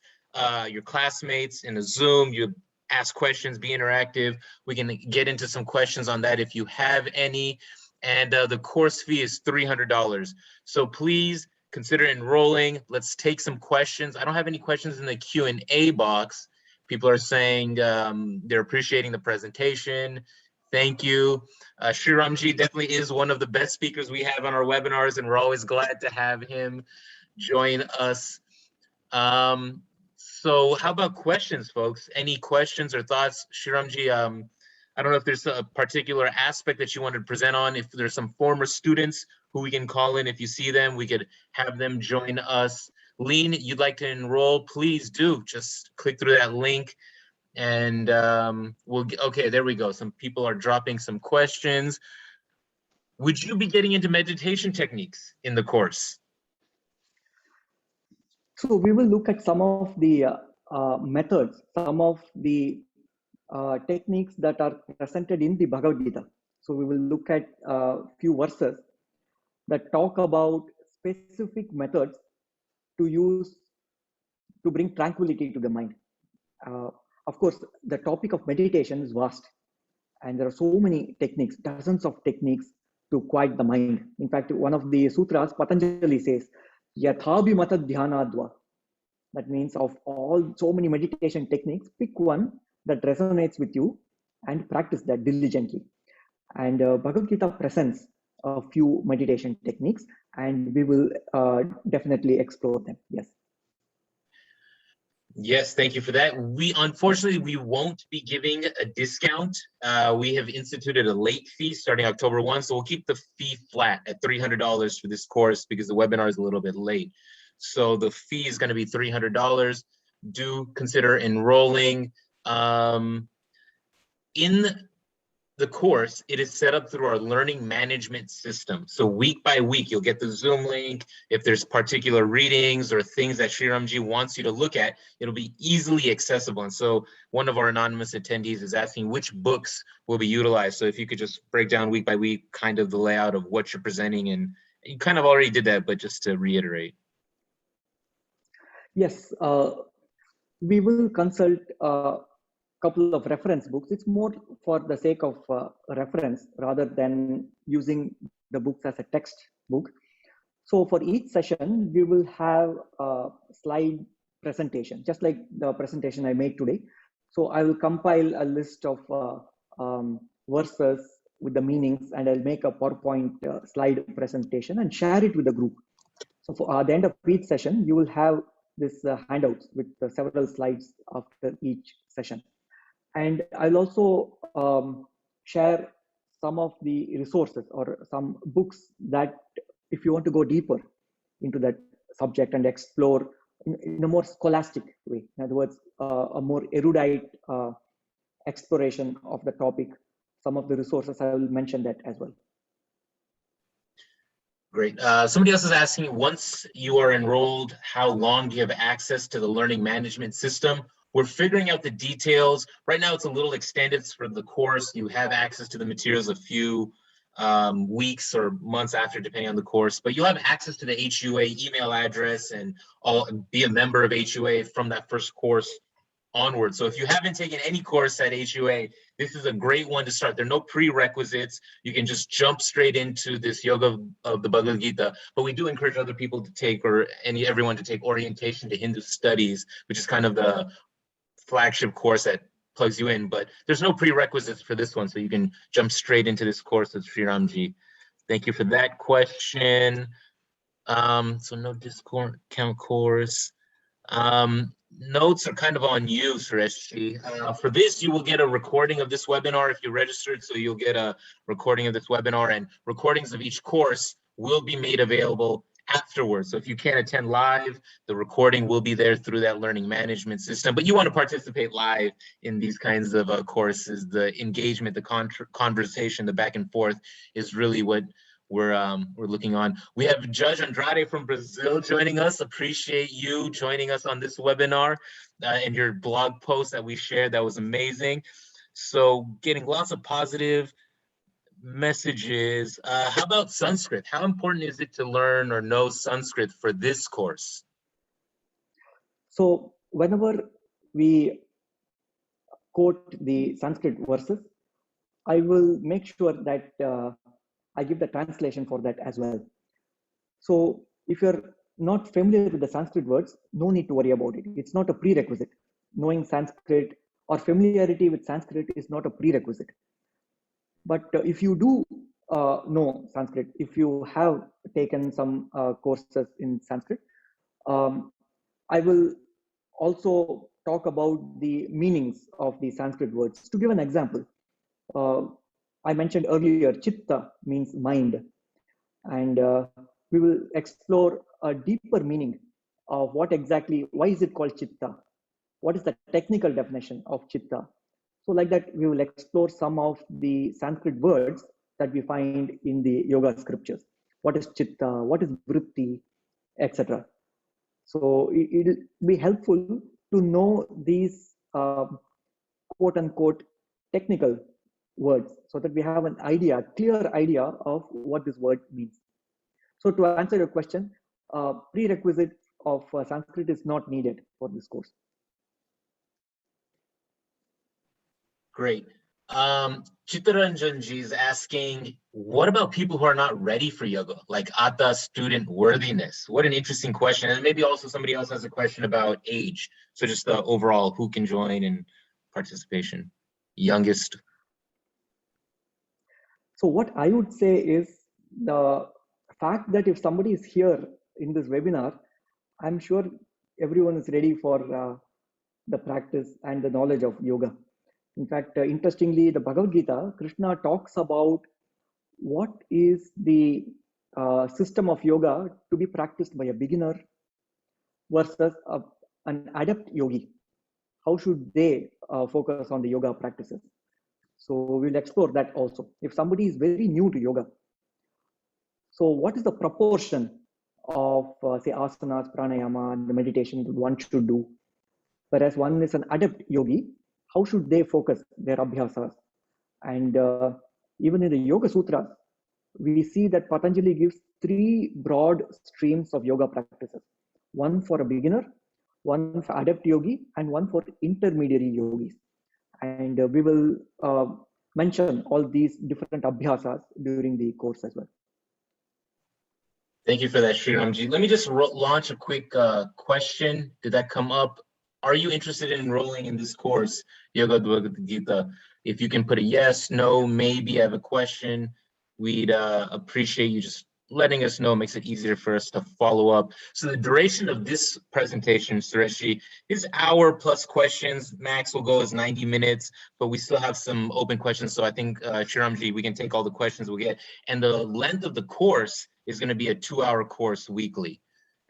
your classmates in a Zoom. You ask questions, be interactive. We can get into some questions on that if you have any. And the course fee is $300. So please consider enrolling. Let's take some questions. I don't have any questions in the Q&A box. People are saying they're appreciating the presentation. Thank you. Sri Ramji definitely is one of the best speakers we have on our webinars, and we're always glad to have him join us. So how about questions, folks? Any questions or thoughts? Shriramji, I don't know if there's a particular aspect that you wanted to present on. If there's some former students who we can call in, if you see them, we could have them join us. Lean, you'd like to enroll, please do. Just click through that link and okay, there we go. Some people are dropping some questions. Would you be getting into meditation techniques in the course? So we will look at some of the methods, some of the techniques that are presented in the Bhagavad Gita. So we will look at a few verses that talk about specific methods to use to bring tranquility to the mind. Of course, the topic of meditation is vast, and there are so many techniques, dozens of techniques to quiet the mind. In fact, one of the sutras, Patanjali says, Yathabhimata Dhyanadva. That means of all so many meditation techniques, pick one that resonates with you and practice that diligently. And Bhagavad Gita presents a few meditation techniques, and we will definitely explore them. Yes. Yes, thank you for that. Unfortunately, we won't be giving a discount. We have instituted a late fee starting October 1, so we'll keep the fee flat at $300 for this course because the webinar is a little bit late. So the fee is going to be $300. Do consider enrolling. In the course, it is set up through our learning management system. So week by week, you'll get the Zoom link. If there's particular readings or things that Sri Ramji wants you to look at, it'll be easily accessible. And so one of our anonymous attendees is asking which books will be utilized. So if you could just break down week by week kind of the layout of what you're presenting, and you kind of already did that, but just to reiterate. Yes, we will consult a couple of reference books. It's more for the sake of reference rather than using the books as a text book. So for each session, we will have a slide presentation, just like the presentation I made today. So I will compile a list of verses with the meanings, and I'll make a PowerPoint slide presentation and share it with the group. So for the end of each session, you will have this handouts with several slides after each session. And I'll also share some of the resources or some books that if you want to go deeper into that subject and explore in a more scholastic way, in other words, a more erudite exploration of the topic, some of the resources, I will mention that as well. Great. Somebody else is asking, once you are enrolled, how long do you have access to the learning management system? We're figuring out the details. Right now, it's a little extended for the course. You have access to the materials a few weeks or months after, depending on the course, but you'll have access to the HUA email address and be a member of HUA from that first course onward. So if you haven't taken any course at HUA, this is a great one to start. There are no prerequisites. You can just jump straight into this Yoga of the Bhagavad Gita. But we do encourage other people to take, or everyone to take, Orientation to Hindu Studies, which is kind of the flagship course that plugs you in. But there's no prerequisites for this one, so you can jump straight into this course with Sri Ramji. Thank you for that question. So no discount course. notes are kind of on you, Suresh. For this, you will get a recording of this webinar if you registered. So you'll get a recording of this webinar, and recordings of each course will be made available afterwards. So if you can't attend live, the recording will be there through that learning management system. But you want to participate live in these kinds of courses. The engagement, the conversation, the back and forth is really what we're looking on. We have Judge Andrade from Brazil joining us. Appreciate you joining us on this webinar and your blog post that we shared. That was amazing. So getting lots of positive messages. How about Sanskrit? How important is it to learn or know Sanskrit for this course? So whenever we quote the Sanskrit verses, I will make sure that I give the translation for that as well. So if you're not familiar with the Sanskrit words, no need to worry about it. It's not a prerequisite. Knowing Sanskrit or familiarity with Sanskrit is not a prerequisite. But if you do know Sanskrit, if you have taken some courses in Sanskrit, I will also talk about the meanings of the Sanskrit words. To give an example, I mentioned earlier, chitta means mind. And we will explore a deeper meaning of what exactly, why is it called chitta? What is the technical definition of chitta? So like that, we will explore some of the Sanskrit words that we find in the yoga scriptures. What is chitta? What is vritti, etc. So it'll be helpful to know these quote unquote technical words so that we have an idea, clear idea of what this word means. So to answer your question, prerequisite of Sanskrit is not needed for this course. Great. Chittaranjanji is asking, what about people who are not ready for yoga, like Atta student worthiness? What an interesting question. And maybe also somebody else has a question about age. So just the overall, who can join and participation, youngest. So what I would say is the fact that if somebody is here in this webinar, I'm sure everyone is ready for the practice and the knowledge of yoga. In fact, interestingly, the Bhagavad Gita, Krishna talks about what is the system of yoga to be practiced by a beginner versus an adept yogi. How should they focus on the yoga practices? So we'll explore that also. If somebody is very new to yoga, so what is the proportion of say asanas, pranayama, and the meditation that one should do? Whereas one is an adept yogi, how should they focus their abhyasas? And even in the Yoga Sutras, we see that Patanjali gives three broad streams of yoga practices. One for a beginner, one for adept yogi, and one for intermediary yogis. And we will mention all these different abhyasas during the course as well. Thank you for that, Sriramji. Let me just launch a quick question. Did that come up? Are you interested in enrolling in this course, Yoga Bhagavad Gita? If you can put a yes, no, maybe, I have a question, we'd appreciate you just letting us know. It makes it easier for us to follow up. So the duration of this presentation, Sureshi, is hour plus questions. Max will go as 90 minutes, but we still have some open questions. So I think, Sriramji, we can take all the questions we'll get. And the length of the course is going to be a 2-hour course weekly.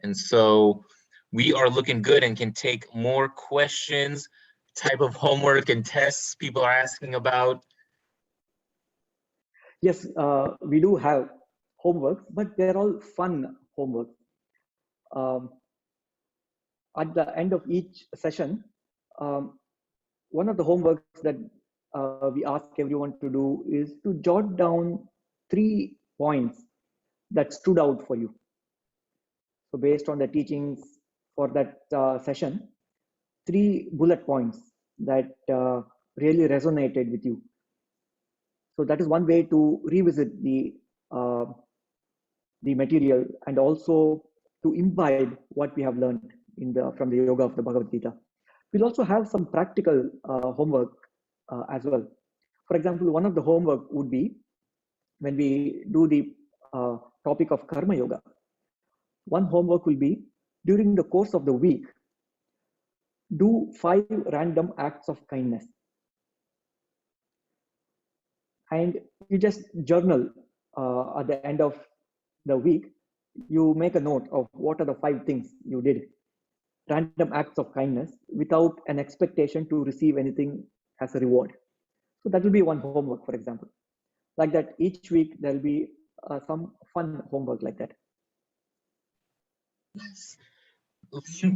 And so we are looking good and can take more questions, type of homework and tests people are asking about. Yes, we do have homeworks, but they're all fun homeworks. At the end of each session, one of the homeworks that we ask everyone to do is to jot down 3 points that stood out for you. So based on the teachings for that session, 3 bullet points that really resonated with you. So that is one way to revisit the material and also to imbibe what we have learned from the yoga of the Bhagavad Gita. We'll also have some practical homework as well. For example, one of the homework would be when we do the topic of karma yoga. One homework will be during the course of the week, do 5 random acts of kindness, and you just journal at the end of the week. You make a note of what are the 5 things you did, random acts of kindness, without an expectation to receive anything as a reward. So that will be one homework, for example. Like that, each week there'll be some fun homework like that.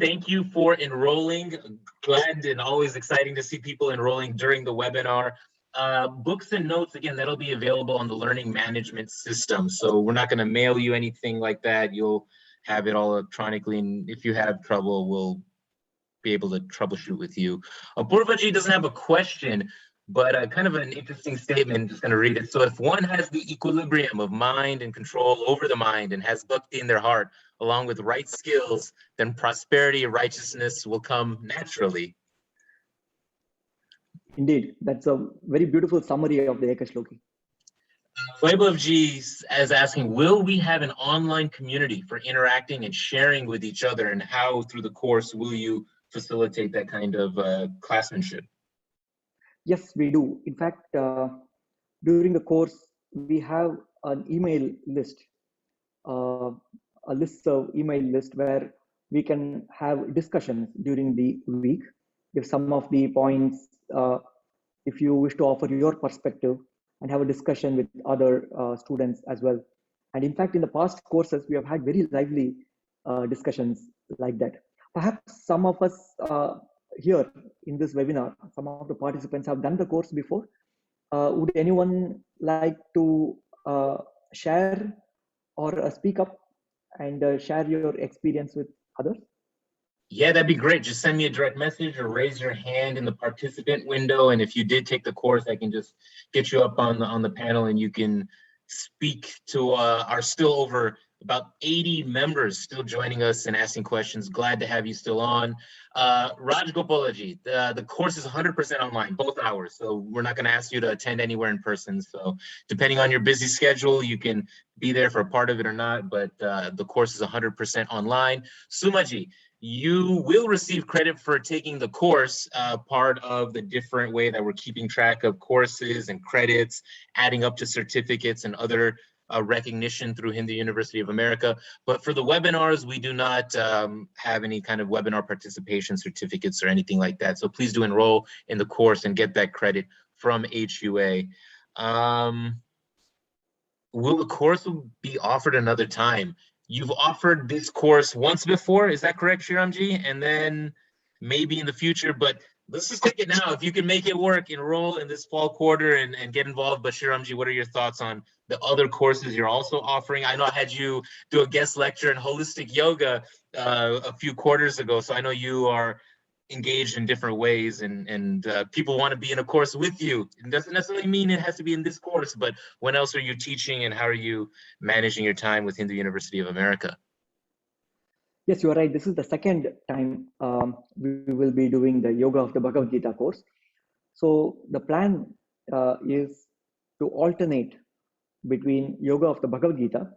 Thank you for enrolling. Glad and always exciting to see people enrolling during the webinar. Books and notes, again, that'll be available on the learning management system. So we're not going to mail you anything like that. You'll have it all electronically. And if you have trouble, we'll be able to troubleshoot with you. Purvaji doesn't have a question, but kind of an interesting statement. Just going to read it. So if one has the equilibrium of mind and control over the mind and has bhakti in their heart, along with right skills, then prosperity and righteousness will come naturally. Indeed, that's a very beautiful summary of the Akash Loki. Vaibhavji is asking, will we have an online community for interacting and sharing with each other, and how through the course will you facilitate that kind of classmanship? Yes, we do. In fact, during the course, we have an email list, uh, a listserv email list where we can have discussions during the week. If some of the points, if you wish to offer your perspective and have a discussion with other students as well. And in fact, in the past courses, we have had very lively discussions like that. Perhaps some of us here in this webinar, some of the participants have done the course before. Would anyone like to share or speak up and share your experience with others? Yeah, that'd be great. Just send me a direct message or raise your hand in the participant window. And if you did take the course, I can just get you up on the panel and you can speak to our still over about 80 members still joining us and asking questions. Glad to have you still on. Raj Gopalaji, the course is 100% online, both hours. So we're not going to ask you to attend anywhere in person. So depending on your busy schedule, you can be there for a part of it or not, but the course is 100% online. Sumaji, you will receive credit for taking the course, part of the different way that we're keeping track of courses and credits, adding up to certificates and other recognition through Hindu University of America. But for the webinars, we do not have any kind of webinar participation certificates or anything like that. So please do enroll in the course and get that credit from HUA. Will the course be offered another time? You've offered this course once before, is that correct, Shriramji? And then maybe in the future, but let's just take it now. If you can make it work, enroll in this fall quarter and get involved. But Shriramji, what are your thoughts on the other courses you're also offering? I know I had you do a guest lecture in holistic yoga a few quarters ago, so I know you are engaged in different ways, and people want to be in a course with you. It doesn't necessarily mean it has to be in this course, but when else are you teaching and how are you managing your time with Hindu University of America? Yes, you are right. This is the second time we will be doing the Yoga of the Bhagavad Gita course. So the plan is to alternate between Yoga of the Bhagavad Gita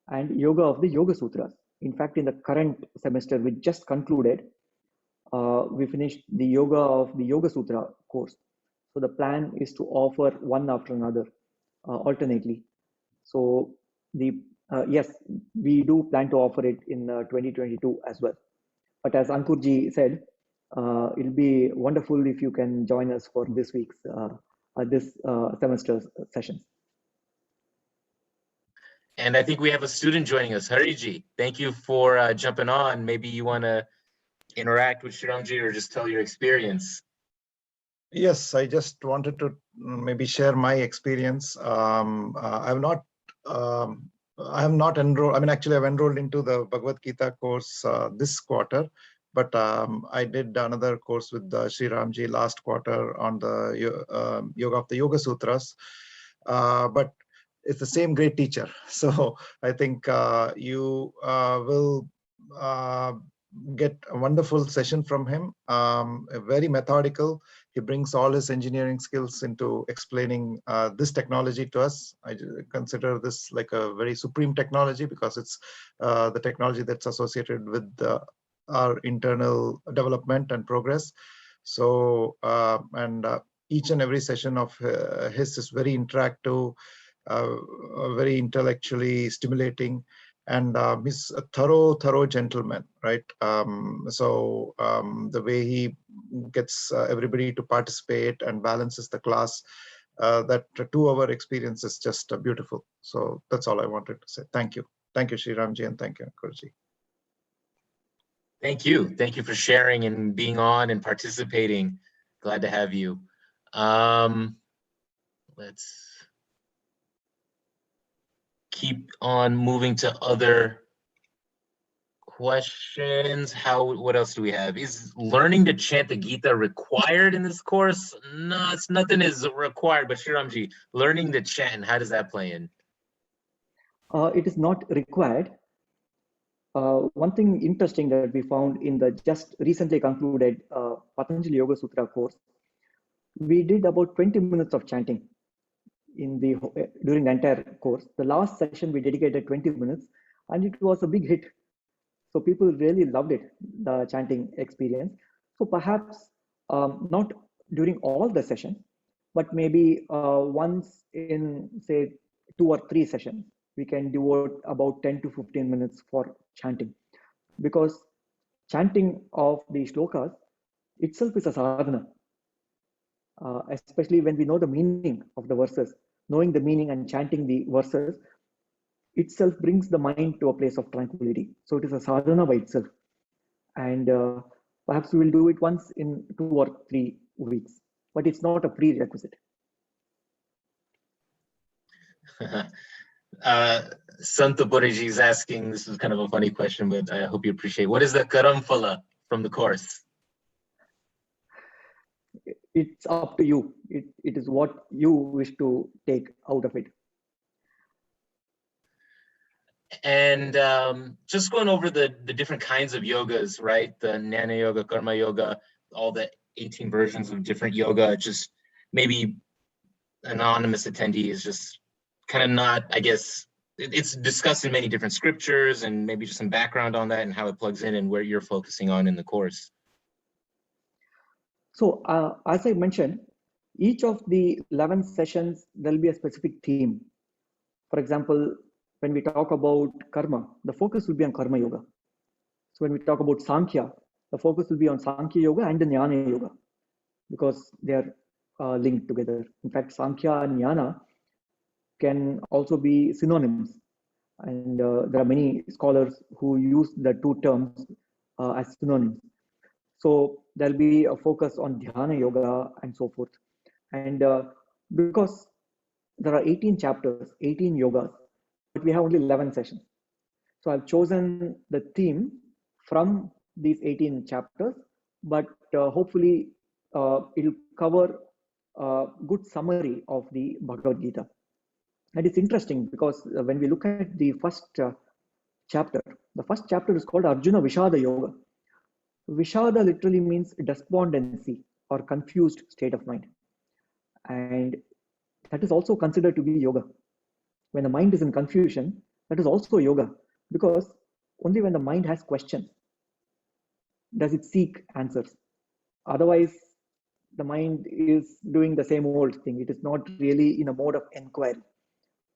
and Yoga of the Yoga Sutras. In fact, in the current semester, we just concluded, we finished the Yoga of the Yoga Sutra course. So the plan is to offer one after another, alternately. So yes, we do plan to offer it in 2022 as well. But as Ankurji said, it'll be wonderful if you can join us for this week's, this semester's sessions. And I think we have a student joining us, Hariji. Thank you for jumping on. Maybe you want to interact with Shriramji or just tell your experience. Yes, I just wanted to maybe share my experience. I have not enrolled. I mean, actually, I've enrolled into the Bhagavad Gita course this quarter, but I did another course with Sri Ramji last quarter on the Yoga of the Yoga Sutras. But it's the same great teacher. So I think you will get a wonderful session from him, very methodical. He brings all his engineering skills into explaining this technology to us. I consider this like a very supreme technology because it's the technology that's associated with our internal development and progress. So, each and every session of his is very interactive, very intellectually stimulating, and he's a thorough gentleman, right? The way he gets everybody to participate and balances the class, that 2-hour experience is just beautiful. So that's all I wanted to say. Thank you. Thank you, Sriramji, and thank you, Guruji. Thank you. Thank you for sharing and being on and participating. Glad to have you. Let's keep on moving to other questions. What else do we have? Is learning to chant the Gita required in this course? No, it's nothing is required, but Sriramji, learning to chant, how does that play in? It is not required. One thing interesting that we found in the just recently concluded Patanjali Yoga Sutra course, we did about 20 minutes of chanting during the entire course. The last session we dedicated 20 minutes, and it was a big hit. So people really loved it, the chanting experience. So perhaps not during all the sessions, but maybe once in, say, 2 or 3 sessions, we can devote about 10 to 15 minutes for chanting. Because chanting of the shlokas itself is a sadhana, especially when we know the meaning of the verses. Knowing the meaning and chanting the verses itself brings the mind to a place of tranquility. So it is a sadhana by itself. And perhaps we will do it once in 2 or 3 weeks, but it's not a prerequisite. Santa Boriji is asking, this is kind of a funny question, but I hope you appreciate. What is the karamfala from the course? It's up to you. It is what you wish to take out of it. And just going over the different kinds of yogas, right? The Jnana Yoga, Karma Yoga, all the 18 versions of different yoga, just maybe anonymous attendee is just kind of not, I guess, it's discussed in many different scriptures, and maybe just some background on that and how it plugs in and where you're focusing on in the course. So as I mentioned, each of the 11 sessions, there'll be a specific theme. For example, when we talk about karma, the focus will be on karma yoga. So when we talk about Sankhya, the focus will be on Sankhya yoga and the Jnana yoga, because they are linked together. In fact, Sankhya and Jnana can also be synonyms. And there are many scholars who use the two terms as synonyms. So there'll be a focus on Dhyana yoga and so forth. And because there are 18 chapters, 18 yogas, but we have only 11 sessions. So I've chosen the theme from these 18 chapters, but hopefully it'll cover a good summary of the Bhagavad Gita. And it's interesting because when we look at the first chapter, the first chapter is called Arjuna Vishada Yoga. Vishada literally means despondency or confused state of mind. And that is also considered to be yoga. When the mind is in confusion, that is also yoga, because only when the mind has questions does it seek answers. Otherwise, the mind is doing the same old thing. It is not really in a mode of inquiry.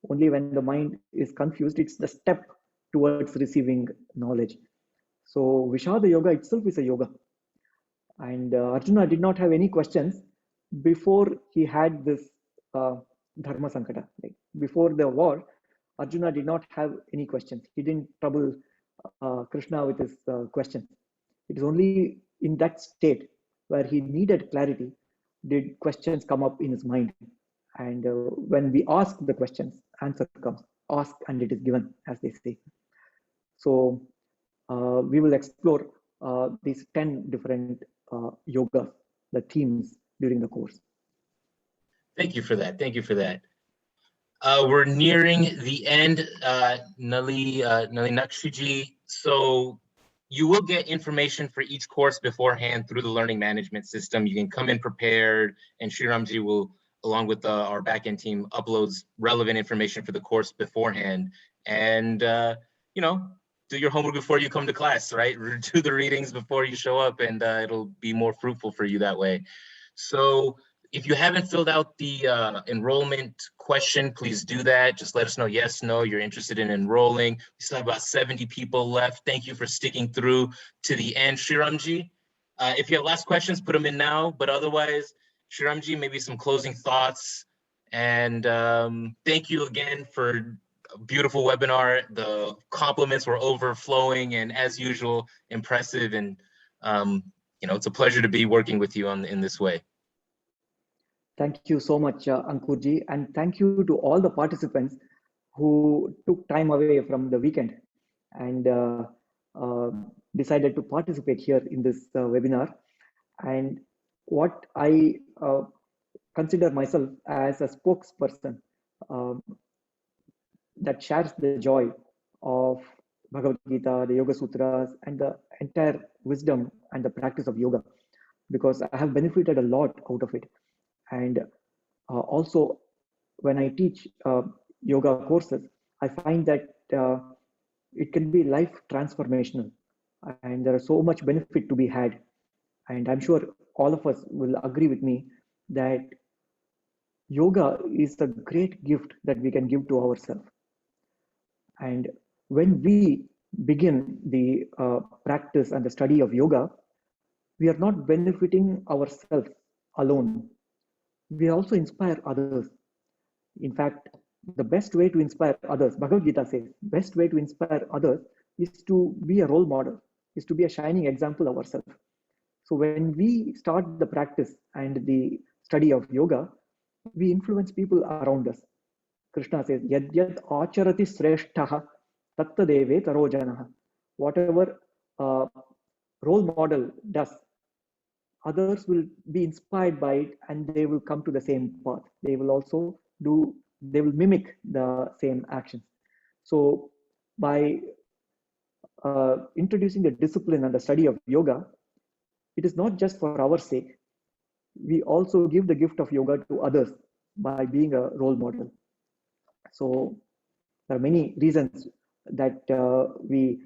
Only when the mind is confused, it's the step towards receiving knowledge. So Vishada yoga itself is a yoga. And Arjuna did not have any questions before he had this Dharma Sankata. Like before the war, Arjuna did not have any questions. He didn't trouble Krishna with his questions. It is only in that state where he needed clarity did questions come up in his mind. And when we ask the questions, answer comes. Ask and it is given, as they say. So we will explore these 10 different yogas, the themes during the course. Thank you for that. Thank you for that. We're nearing the end, Nali Nakshiji. So you will get information for each course beforehand through the learning management system. You can come in prepared, and Sriramji will, along with our backend team, uploads relevant information for the course beforehand. And, you know, do your homework before you come to class, right? Do the readings before you show up, and it'll be more fruitful for you that way. So if you haven't filled out the enrollment question, please do that. Just let us know yes, no, you're interested in enrolling. We still have about 70 people left. Thank you for sticking through to the end, Shriramji. If you have last questions, put them in now. But otherwise, Shriramji, maybe some closing thoughts. And thank you again for a beautiful webinar. The compliments were overflowing and, as usual, impressive. And it's a pleasure to be working with you in this way. Thank you so much, Ankurji, and thank you to all the participants who took time away from the weekend and decided to participate here in this webinar. And what I consider myself as a spokesperson that shares the joy of Bhagavad Gita, the Yoga Sutras, and the entire wisdom and the practice of yoga, because I have benefited a lot out of it. And also, when I teach yoga courses, I find that it can be life transformational, and there is so much benefit to be had. And I'm sure all of us will agree with me that yoga is a great gift that we can give to ourselves. And when we begin the practice and the study of yoga, we are not benefiting ourselves alone. We also inspire others. In fact, the best way to inspire others, Bhagavad Gita says, best way to inspire others is to be a role model, is to be a shining example of ourselves. So when we start the practice and the study of yoga, we influence people around us. Krishna says, Yad yad acharati sreshtaha tattadeve tarojanaha. Whatever role model does, others will be inspired by it and they will come to the same path. They will also they will mimic the same actions. So by introducing the discipline and the study of yoga, it is not just for our sake. We also give the gift of yoga to others by being a role model. So there are many reasons that we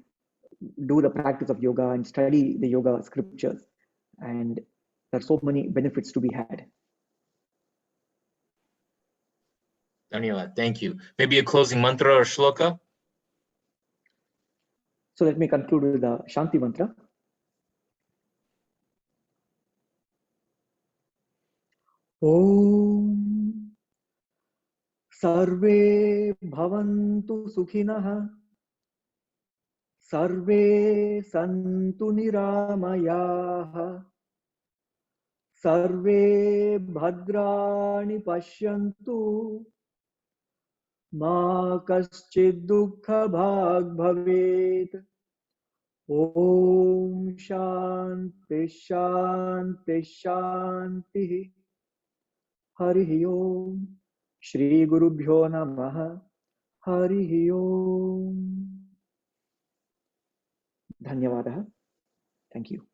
do the practice of yoga and study the yoga scriptures, and there are so many benefits to be had. Daniela, thank you. Maybe a closing mantra or shloka? So let me conclude with the Shanti mantra. Om Sarve Bhavantu Sukhinah Sarve Santu Niramayah Sarve Bhadrani Pashyantu Ma Kaschid Dukkha Bhag Bhavet. Om Shanti Shanti Shanti. Harihi Om. Shri Gurubhyo Namaha. Harihi Om. Dhanyavadaha. Thank you.